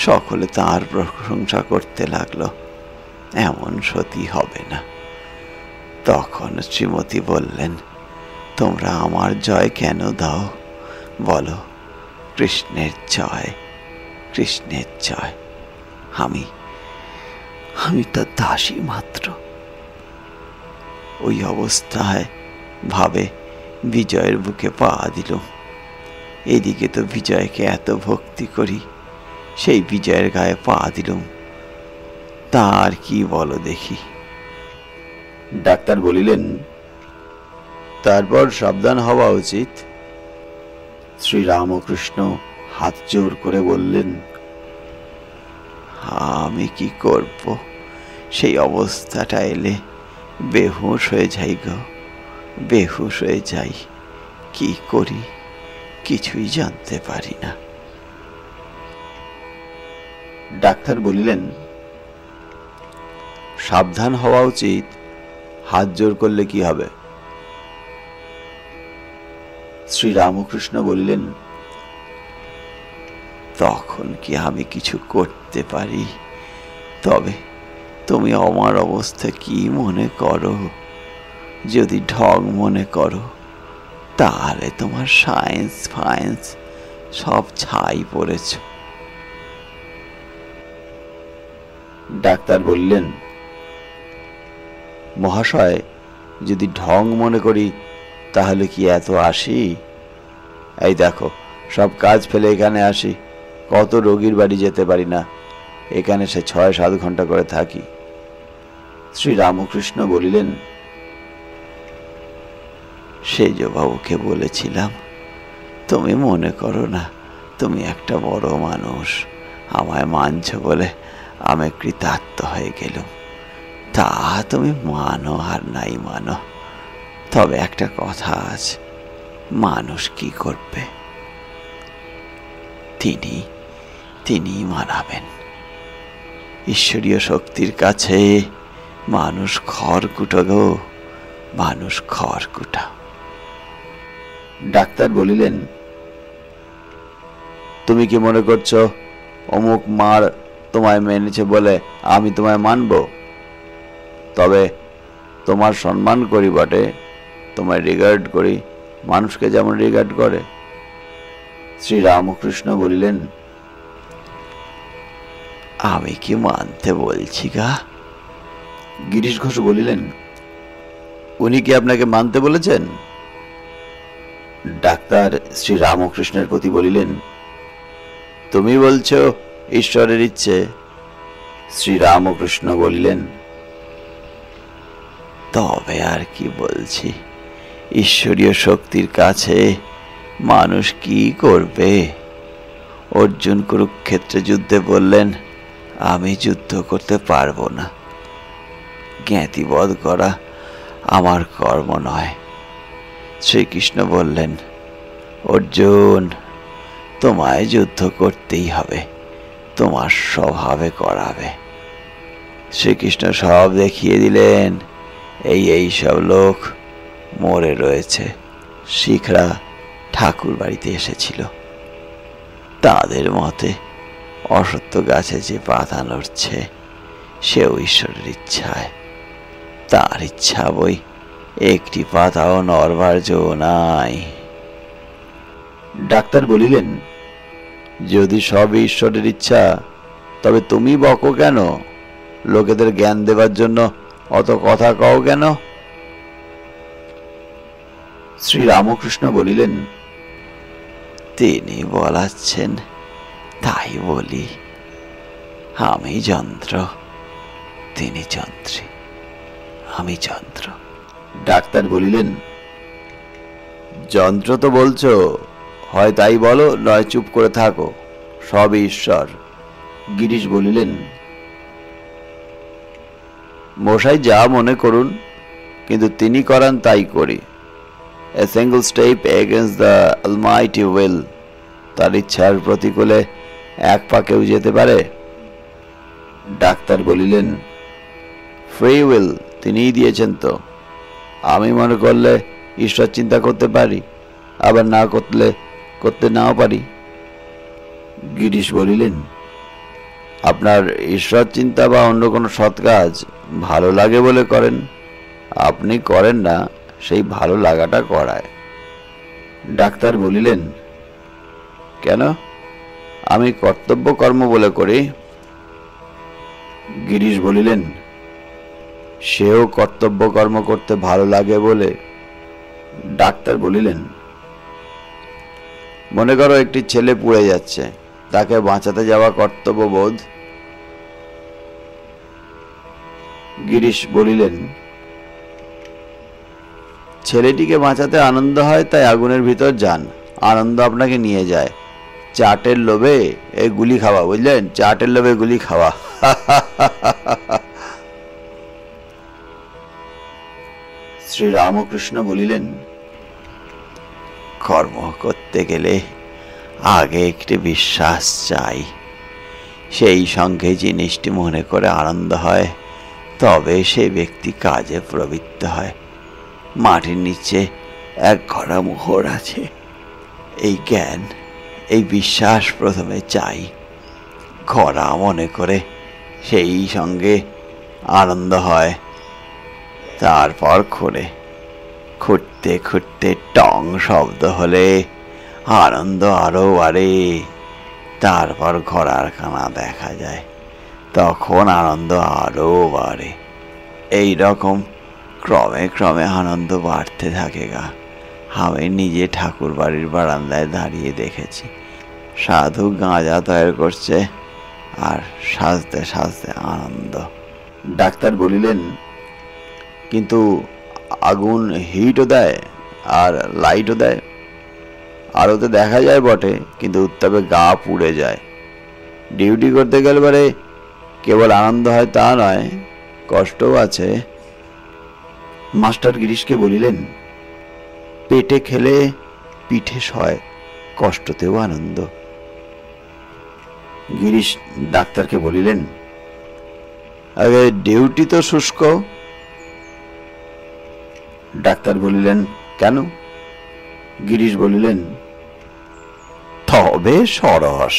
সকলে তাঁর প্রশংসা করতে লাগলো, এমন সতী হবে না। তখন শ্রীমতী বললেন, তোমরা আমার জয় কেন দাও বলো? কৃষ্ণের জয়, কৃষ্ণের জয়। আমি তো দাসী মাত্র। ওই অবস্থায় ভাবে বিজয়ের বুকে পা দিল। এদিকে তো বিজয়কে এত ভক্তি করি, সেই বিজয়ের গায়ে পা দিলুম। তার কি বলো দেখি?
ডাক্তার বলিলেন, তারপর সাবধান হওয়া উচিত। শ্রী রামকৃষ্ণ হাত জোর করে বললেন,
আমি কি করব? সেই অবস্থাটা এলে বেহুশ হয়ে যাই গো, বেহুশ হয়ে যাই। কি করি কিছুই জানতে পারি না।
ডাক্তার বলিলেন, সাবধান হওয়া উচিত, হাত জোর করলে কি হবে? শ্রী রামকৃষ্ণ বলিলেন,
তখন কি আমি কিছু করতে পারি? তবে তুমি আমার অবস্থা কি মনে করো? যদি ঢং মনে করো, তাহলে তোমার সায়েন্স ফায়েন্স সব ছাই পড়েছ।
ডাক্তার বললেন, মহাশয়, যদি ঢং মনে করি তাহলে কি এত আসি? এই দেখো, সব কাজ ফেলে এখানে আসি, কত রোগীর বাড়ি যেতে পারি না, এখানে সে 6-7 ঘন্টা করে থাকি। শ্রীরামকৃষ্ণ বলিলেন,
সেজবাবুকে বলেছিলাম, তুমি মনে করো না তুমি একটা বড় মানুষ, আমায় মানছ বলে আমি কৃতার্থ হয়ে গেলুম। তা তুমি মানো আর নাই মানো, তবে একটা কথা আছে, মানুষ কি করবে তিনি মানাবেন। ঈশ্বরীয় শক্তির কাছে মানুষ খড়কুটো গো, মানুষ খড়কুটা।
ডাক্তার বলিলেন, তুমি কি মনে করছো অমুক মার তোমায় মেনেছে বলে আমি তোমায় মানব? তবে তোমার সম্মান করি বটে, তোমায় রিগার্ড করি, মানুষকে যেমন রিগার্ড করে। শ্রীরামকৃষ্ণ বলিলেন,
আমি কি মানতে বলছি গা?
গিরিশ ঘোষ বলিলেন, উনি কি আপনাকে মানতে বলেছেন? ডাক্তার শ্রীরামকৃষ্ণের প্রতি বলিলেন, তুমি বলছো ঈশ্বরের ইচ্ছে? শ্রীরামকৃষ্ণ বলিলেন,
তবে আর কি বলছি, ঈশ্বরীয় শক্তির কাছে মানুষ কি করবে? অর্জুন কুরুক্ষেত্রে যুদ্ধে বললেন, আমি যুদ্ধ করতে পারবো না, জ্ঞাতিবধ করা আমার কর্ম নয়। শ্রীকৃষ্ণ বললেন, অর্জুন, তোমায় যুদ্ধ করতেই হবে, তোমার স্বভাবে করাবে। শ্রীকৃষ্ণ সব দেখিয়ে দিলেন, এই সব লোক মরে রয়েছে। শিখরা ঠাকুর বাড়িতে এসেছিল, তাদের মতে অসত্য গাছে যে পাতা নড়ছে সেও ঈশ্বরের ইচ্ছায়, তার ইচ্ছা বই একটি পাতাও নড়বার জো নাই।
ডাক্তার বলিলেন, যদি সব ঈশ্বরের ইচ্ছা, তবে তুমি বকো কেন? লোকেদের জ্ঞান দেবার জন্য অত কথা কও কেন? শ্রীরামকৃষ্ণ বলিলেন,
তিনি বলাচ্ছেন তাই বলি, আমি যন্ত্র, তিনি যন্ত্রী, আমি যন্ত্র।
ডাক্তার বলিলেন, যন্ত্র তো বলছো, হয় তাই বলো, নয় চুপ করে থাকো, সবই ঈশ্বর। গিরিশ বলিলেন, মশাই যা মনে করুন, কিন্তু তিনি করান তাই করি। A single step against the Almighty will, তার ইচ্ছার প্রতিকূলে এক পা কেউ যেতে পারে? ডাক্তার বলিলেন, ফ্রি উইল তিনিই দিয়েছেন তো, আমি মনে করলে ঈশ্বর চিন্তা করতে পারি, আবার না করতে নাও পারি। গিরিশ বলিলেন, আপনার ঈশ্বর চিন্তা বা অন্য কোনো সৎ কাজ ভালো লাগে বলে করেন, আপনি করেন না, সেই ভালো লাগাটা করায়। ডাক্তার বলিলেন, কেন? আমি কর্তব্য কর্ম বলে করি। গিরিশ বলিলেন, সেও কর্তব্য কর্ম করতে ভালো লাগে বলে। ডাক্তার বলিলেন, মনে করো একটি ছেলে পুড়ে যাচ্ছে, তাকে বাঁচাতে যাওয়া কর্তব্য বোধ। গিরিশ বলিলেন, ছেলেটিকে বাঁচাতে আনন্দ হয় তাই আগুনের ভিতর যান, আনন্দ আপনাকে নিয়ে যায়। চাটের লোভে এই গুলি খাওয়া, বুঝলেন, চাটের লোভে গুলি খাওয়া। শ্রীরামকৃষ্ণ বলিলেন,
কর্ম করতে গেলে আগে একটি বিশ্বাস চাই, সেই সঙ্গে জিনিসটি মনে করে আনন্দ হয়, তবে সে ব্যক্তি কাজে প্রবৃত্ত হয়। মাটির নিচে এক ঘরা মোহর আছে, এই জ্ঞান, এই বিশ্বাস প্রথমে চাই, ঘরা মনে করে সেই সঙ্গে আনন্দ হয়, তারপর খুঁড়তে খুঁড়তে টং শব্দ হলে আনন্দ আরো বাড়ে, তারপর ঘোড়ার খানা দেখা যায়, তখন আনন্দ আরো বাড়ে। এই রকম ক্রমে ক্রমে আনন্দ বাড়তে থাকে গা। আমি নিজে ঠাকুর বাড়ির বারান্দায় দাঁড়িয়ে দেখেছি সাধু গাঁজা তৈরি করছে আর সাজতে সাজতে আনন্দ।
ডাক্তার বলিলেন, কিন্তু আগুন হিটও দেয় আর লাইটও দেয়। আলোতে দেখা যায় বটে, কিন্তু উত্তাপে গা পুড়ে যায়। ডিউটি করতে গেলে পরে কেবল আনন্দ হয় তা নয়, কষ্টও আছে। মাস্টার গিরিশকে বলিলেন, পেটে খেলে পিঠে সয়, কষ্টতেও আনন্দ। গিরিশ ডাক্তারকে বলিলেন, আগে ডিউটি তো শুষ্ক। ডাক্তার বলিলেন, কেন? গিরিশ বলিলেন, তবে সরস।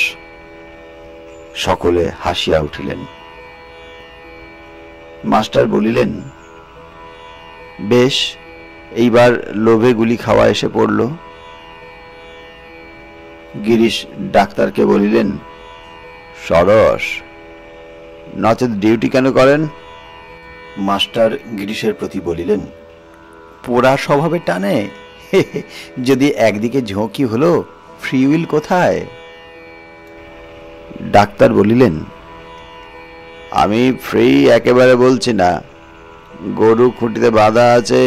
সকলে হাসিয়া উঠিলেন। মাস্টার বলিলেন, বেশ, এইবার লোভে গুলি খাওয়া এসে পড়ল। গিরিশ ডাক্তারকে বলিলেন, সরস, নচেত ডিউটি কেন করেন? মাস্টার গিরিশের প্রতি বলিলেন, পোড়া স্বভাবে টানে। যদি একদিকে ঝোঁকি হলো, ফ্রি উইল কোথায়? ডাক্তার বলিলেন, আমি ফ্রি একেবারে বলছি না। গরু খুঁটিতে বাঁধা আছে,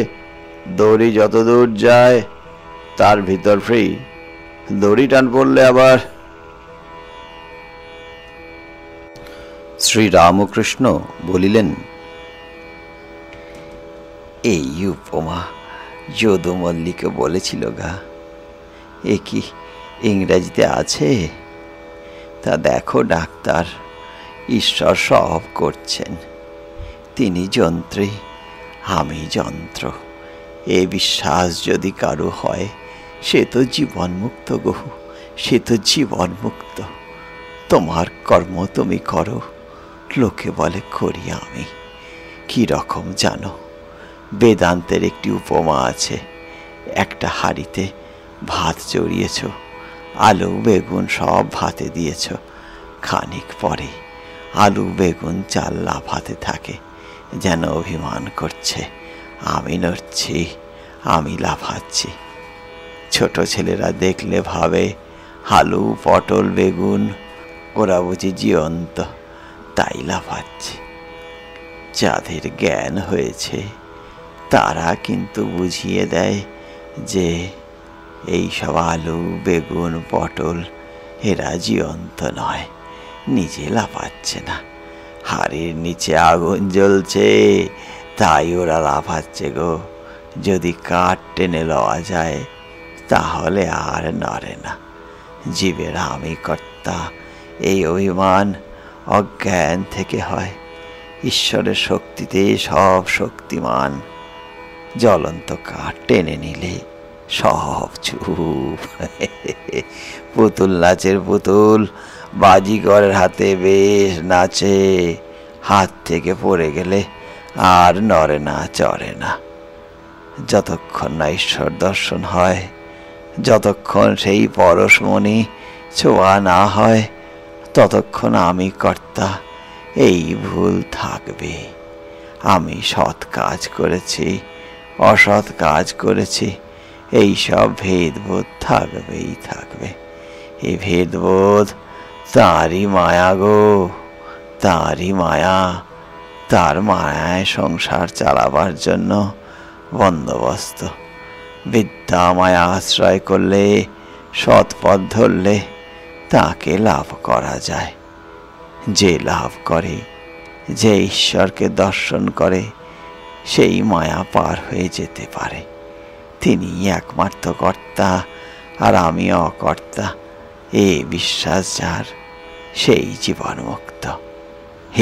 দড়ি যত দূর যায় তার ভিতর ফ্রি। দড়ি টান পড়লে আবার। শ্রীরামকৃষ্ণ বলিলেন,
এই উপমা যদু মল্লিকে বলেছিল গা, এ কি ইংরাজিতে আছে? তা দেখো ডাক্তার, ঈশ্বর সব করছেন। তিনি যন্ত্রী, আমি যন্ত্র। এ বিশ্বাস যদি কারো হয়, সে তো জীবনমুক্ত গো, সে তো জীবনমুক্ত। তোমার কর্ম তুমি করো, লোকে বলে করি আমি। কি রকম জানো? বেদান্তের একটি উপমা আছে। একটা হাঁড়িতে ভাত চড়িয়েছ, আলু বেগুন সব ভাতে দিয়েছ। খানিক পরে আলু বেগুন চাল লাফাতে থাকে, যেন অভিমান করছে, আমি নড়ছি, আমি লাফাচ্ছি। ছোট ছেলেরা দেখলে ভাবে আলু পটল বেগুন ওরা বুঝি জীবন্ত, তাই লাফাচ্ছে। যাদের জ্ঞান হয়েছে তারা কিন্তু বুঝিয়ে দেয় যে এইসব আলু বেগুন পটল এরা জীবন্ত নয়, নিজে লাফাচ্ছে না। হাড়ির নিচে আগুন জ্বলছে, তাই ওরা লাফাচ্ছে গো। যদি কাঠ টেনে লওয়া যায় তাহলে আর নড়ে না। জীবের আমি কর্তা এই অভিমান অজ্ঞান থেকে হয়। ঈশ্বরের শক্তিতে সব শক্তিমান। জ্বলন্ত কাঠ টেনে নিলে সব চুপ। পুতুল নাচের পুতুল বাজিগরের হাতে বেশ নাচে, হাত থেকে পড়ে গেলে আর নড়ে না, চড়ে না। যতক্ষণ না ঈশ্বর দর্শন হয়, যতক্ষণ সেই পরশমণি ছোঁয়া না হয়, ততক্ষণ আমি কর্তা এই ভুল থাকবে। আমি সৎ কাজ করেছি, অসৎ কাজ করেছি, এই সব ভেদবোধ থাকবেই থাকবে। এই ভেদবোধ তারই মায়া গো, তারই মায়া। তার মায়ায় সংসার চালাবার জন্য বন্দোবস্ত। বিদ্যা মায়া আশ্রয় করলে, সৎ পথ ধরলে তাকে লাভ করা যায়। যে লাভ করে, যে ঈশ্বরকে দর্শন করে, সেই মায়া পার হয়ে যেতে পারে। তিনি একমাত্র কর্তা আর আমি অকর্তা, এ বিশ্বাস যার, সেই জীবনমুক্ত।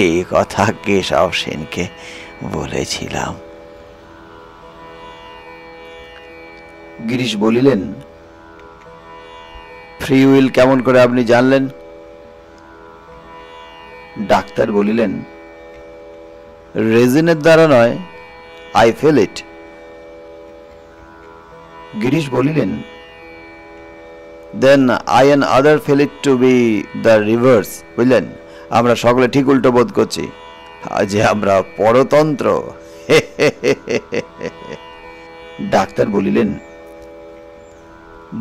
এই কথা কেশব সেনকে বলেছিলাম।
গিরিশ বলিলেন, ফ্রি উইল কেমন করে আপনি জানলেন? ডাক্তার বলিলেন, রেজিনের দ্বারা নয়, আই ফিল ইট। গিরিশ বলিলেন, then I and other feel it to be the reverse. বুঝলেন, আমরা সকলে ঠিক উল্টো বোধ করছি, যে আমরা পরতন্ত্র। ডাক্তার বলিলেন,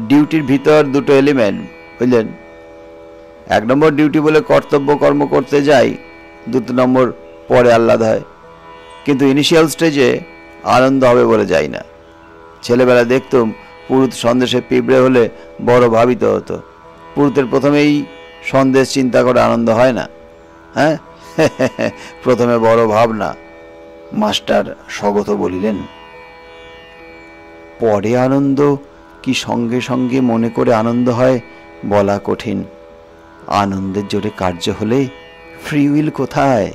ডিউটির ভিতর দুটো এলিমেন্ট, বুঝলেন? 1 নম্বর ডিউটি বলে কর্তব্য কর্ম করতে যাই, 2 নম্বর পরে আহ্লাদ হয়। কিন্তু ইনিশিয়াল স্টেজে আনন্দ হবে বলে যাই না। ছেলেবেলা দেখতুম পুরুত সন্দেশে পিঁপড়ে হলে বড় ভাবিত হতো। পুরুতের প্রথমেই সন্দেশ চিন্তা করে আনন্দ হয় না, হ্যাঁ? প্রথমে বড় ভাবনা। মাস্টার স্বগত বলিলেন, পরে আনন্দ কি সঙ্গে সঙ্গে মনে করে আনন্দ হয় বলা কঠিন। আনন্দের জোরে কার্য হলে ফ্রি উইল কোথায়?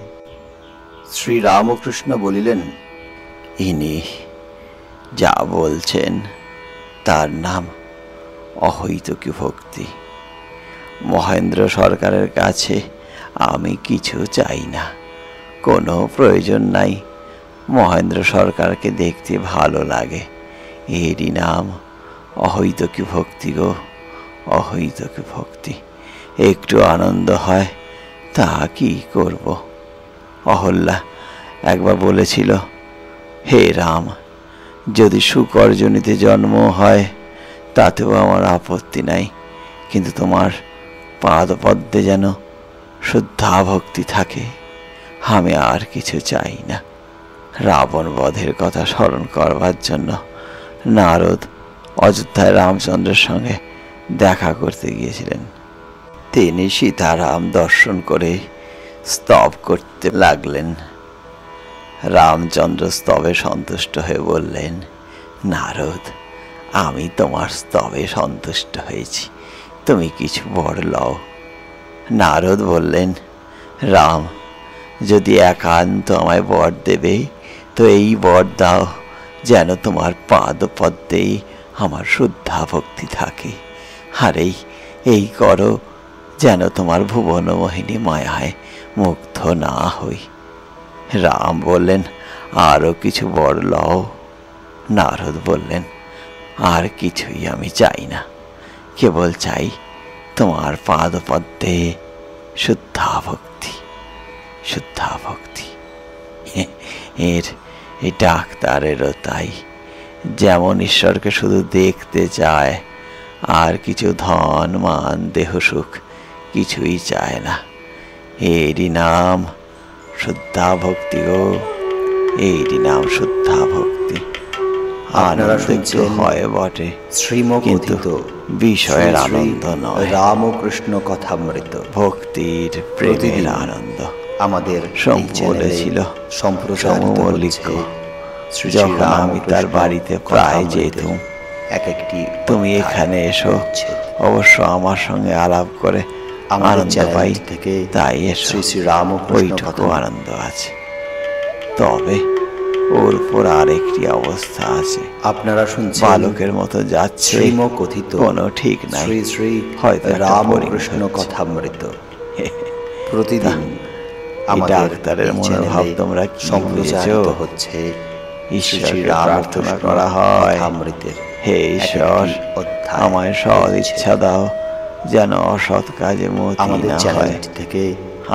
শ্রী রামকৃষ্ণ বলিলেন,
ইনি যা বলছেন তার নাম অহৈতুকী ভক্তি। মহেন্দ্র সরকারের কাছে আমি কিছু চাই না, কোনো প্রয়োজন নাই। মহেন্দ্র সরকারকে দেখতে ভালো লাগে, এরই নাম অহৈতুকী ভক্তি গো, অহৈতুকী ভক্তি। একটু আনন্দ হয়, তা কি করব? অহল্যা একবার বলেছিল, হে রাম, যদি শুকরজনিতে জন্ম হয় তাতেও আমার আপত্তি নাই, কিন্তু তোমার পাদপদ্মে যেন শুদ্ধা ভক্তি থাকে, আমি আর কিছু চাই না। রাবণ বধের কথা স্মরণ করবার জন্য নারদ অযোধ্যায় রামচন্দ্রের সঙ্গে দেখা করতে গিয়েছিলেন। তিনি সীতারাম দর্শন করে স্তব করতে লাগলেন। রামচন্দ্র স্তবে সন্তুষ্ট হয়ে বললেন, নারদ, আমি তোমার স্তবে সন্তুষ্ট হয়েছি, তুমি কিছু বর লও। নারদ বললেন, রাম, যদি একান্ত আমায় বর দেবে তো এই বর দাও যেন তোমার পাদপদ্মেই আমার শুদ্ধা ভক্তি থাকে, আর এই করো যেন তোমার ভুবন মোহিনী মায়ায় মুগ্ধ না হই। রাম বললেন, আরও কিছু বর লও। নারদ বললেন, আর কিছুই আমি চাই না, কেবল চাই তোমার পাদপদ্মে শুদ্ধা ভক্তি, শুদ্ধা ভক্তি। এই ডাক্তারেরও তাই, যেমন ঈশ্বরকে শুধু দেখতে চায়, আর কিছু ধন মান দেহ সুখ কিছুই চায় না, এরই নাম শুদ্ধা ভক্তি গো, এরই নাম শুদ্ধা ভক্তি।
আপনারা শুনছেন
হয় বটে,
শ্রীমকথিত
বিষয়ের আনন্দ নয়,
রামকৃষ্ণ কথামৃত
ভক্তির প্রেমের আনন্দ।
আমাদের
বলেছিল
সম্প্রচারিত হচ্ছে
যখন আমি তার বাড়িতে প্রায় যেতুম,
একটি
তুমি এখানে এসো, অবশ্য আমার সঙ্গে আলাপ করে আনন্দ পাই,
থেকে
তাই এসো,
শ্রী শ্রী রামকৃষ্ণ
ওইটুকু আনন্দ আছে। তবে ওর উপর আরেকটি অবস্থা আছে,
আপনারা শুনছেন
বালকের মতো যাচ্ছে,
শ্রীমকথিত
কোনো ঠিক নাই,
শ্রী শ্রী
হয়তো
রামকৃষ্ণ কথামৃত প্রতিদিন আমাদের
ডাক্তারের মনোভাব তোমরা কি
সম্প্রচারিত হচ্ছে
ঈশ্বরকে প্রার্থনা করা হয়, হে ঈশ্বর, আমায় সৎ ইচ্ছা দাও যেন অসৎ কাজে মতি
আমাদের
না হয়।
চ্যানেলটি থেকে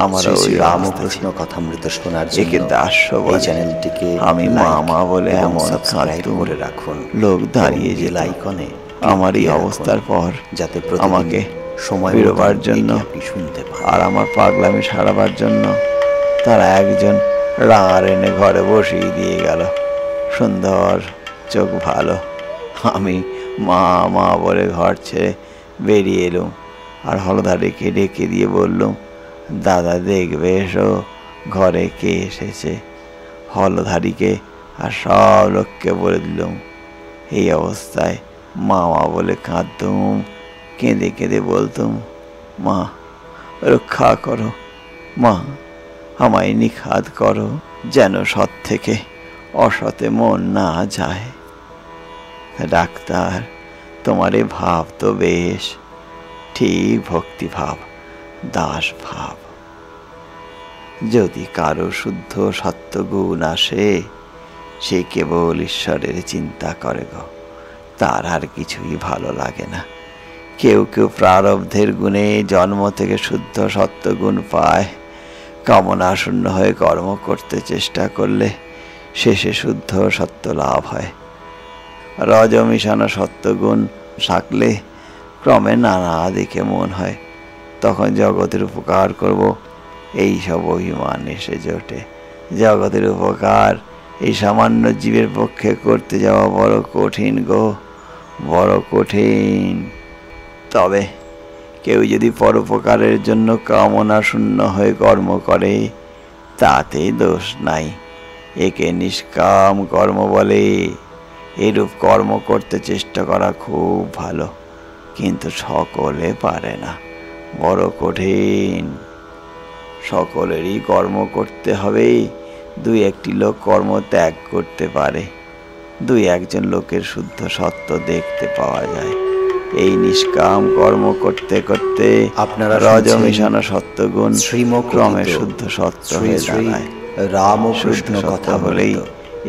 আমার
শ্রী
ওই
রামকৃষ্ণ কথামৃত শোনার
একে
জন্য
দাস্য
এই
বলে,
চ্যানেলটিকে
আমি মামা বলে
এবং
এমন
সাবস্ক্রাইব
কাঁদতুম,
করে রাখুন।
লোক দাঁড়িয়ে
বেল
যেত
আইকনে
আমার এই অবস্থার পর,
যাতে
আমাকে
সময়
বেরোবার জন্য
আপনি শুনতে পান।
আর আমার পাগলামি সারাবার জন্য তারা একজন রাঙার এনে ঘরে বসিয়ে দিয়ে গেল। সুন্দর, চোখ ভালো। আমি মা মা বলে ঘর ছেড়ে বেরিয়ে এলুম, আর হলধারীকে ডেকে দিয়ে বললুম, দাদা দেখবে এসো ঘরে কে এসেছে। হলধারীকে আর সব লোককে বলে দিলুম। এই অবস্থায় মামা বলে কাঁদতুম, কেঁদে কেঁদে বলতুম, মা রক্ষা করো, মা আমায় নিখাত করো, যেন সৎ থেকে অসতে মন না যায়। ডাক্তার, তোমার এ ভাব তো বেশ, ঠিক ভক্তিভাব, দাস ভাব। যদি কারো শুদ্ধ সত্যগুণ আসে, সে কেবল ঈশ্বরের চিন্তা করে গো, তার আর কিছুই ভালো লাগে না। কেউ কেউ প্রারব্ধের গুণে জন্ম থেকে শুদ্ধ সত্যগুণ পায়, কামনা শূন্য হয়ে কর্ম করতে চেষ্টা করলে শেষে শুদ্ধ সত্য লাভ হয়। রজ মিশানো সত্যগুণ থাকলে ক্রমে নানা দিকে মন হয়। তখন জগতের উপকার করব এই সব অভিমান এসে জোটে। জগতের উপকার এই সামান্য জীবের পক্ষে করতে যাওয়া বড় কঠিন গো, বড় কঠিন। তবে কেউ যদি পরোপকারের জন্য কামনা শূন্য হয়ে কর্ম করে, তাতে দোষ নাই। একে নিষ্কাম কর্ম বলে। এরূপ কর্ম করতে চেষ্টা করা খুব ভালো, কিন্তু সকলে পারে না, বড় কঠিন। সকলেরই কর্ম করতে হবে। দুই একটি লোক কর্ম ত্যাগ করতে পারে। দুই একজন লোকের শুদ্ধ সত্য দেখতে পাওয়া যায়। এই নিষ্কাম কর্ম করতে করতে
আপনারা
রজ মিশানো সত্যগুণ ক্রমে শুদ্ধ সত্য হয়ে দাঁড়ায়।
রামকৃষ্ণ কথা
হলেই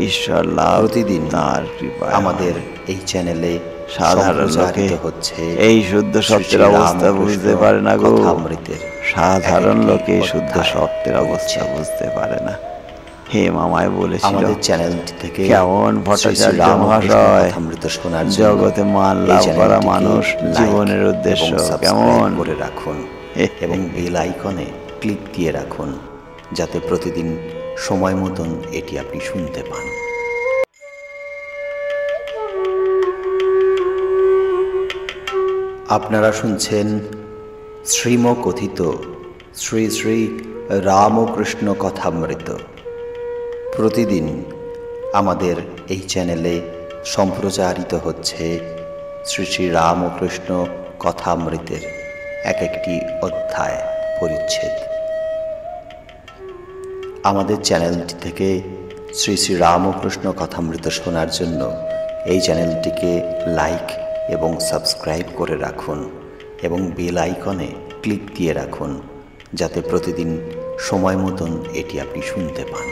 ঈশ্বর লাভ
প্রতিদিন
তার কৃপায়
আমাদের এই চ্যানেলে
সাধারণ লোকে
হচ্ছে
এই শুদ্ধ সত্যের অবস্থা বুঝতে পারে না গো। সাধারণ লোকে শুদ্ধ সত্যের অবস্থা বুঝতে পারে না। হে মামায় বলেছিল
আমাদের চ্যানেলটি থেকে
কেমন ভট্টাচার্য মহাশয়, জগতে মান লাভ করা মানুষ জীবনের উদ্দেশ্য কেমন
করে রাখুন এবং বেল আইকনে ক্লিক দিয়ে রাখুন, যাতে প্রতিদিন সময় মতন এটি আপনি শুনতে পান। আপনারা শুনছেন শ্রীমকথিত শ্রী শ্রী রামকৃষ্ণ কথামৃত। প্রতিদিন আমাদের এই চ্যানেলে সম্প্রচারিত হচ্ছে শ্রী শ্রী রামকৃষ্ণ কথামৃতের এক একটি অধ্যায় পরিচ্ছেদ। আমাদের চ্যানেলটি থেকে শ্রী শ্রী রামকৃষ্ণ কথামৃত শোনার জন্য এই চ্যানেলটিকে লাইক এবং সাবস্ক্রাইব করে রাখুন এবং বেল আইকনে ক্লিক দিয়ে রাখুন, যাতে প্রতিদিন সময় মতন এটি আপনি শুনতে পান।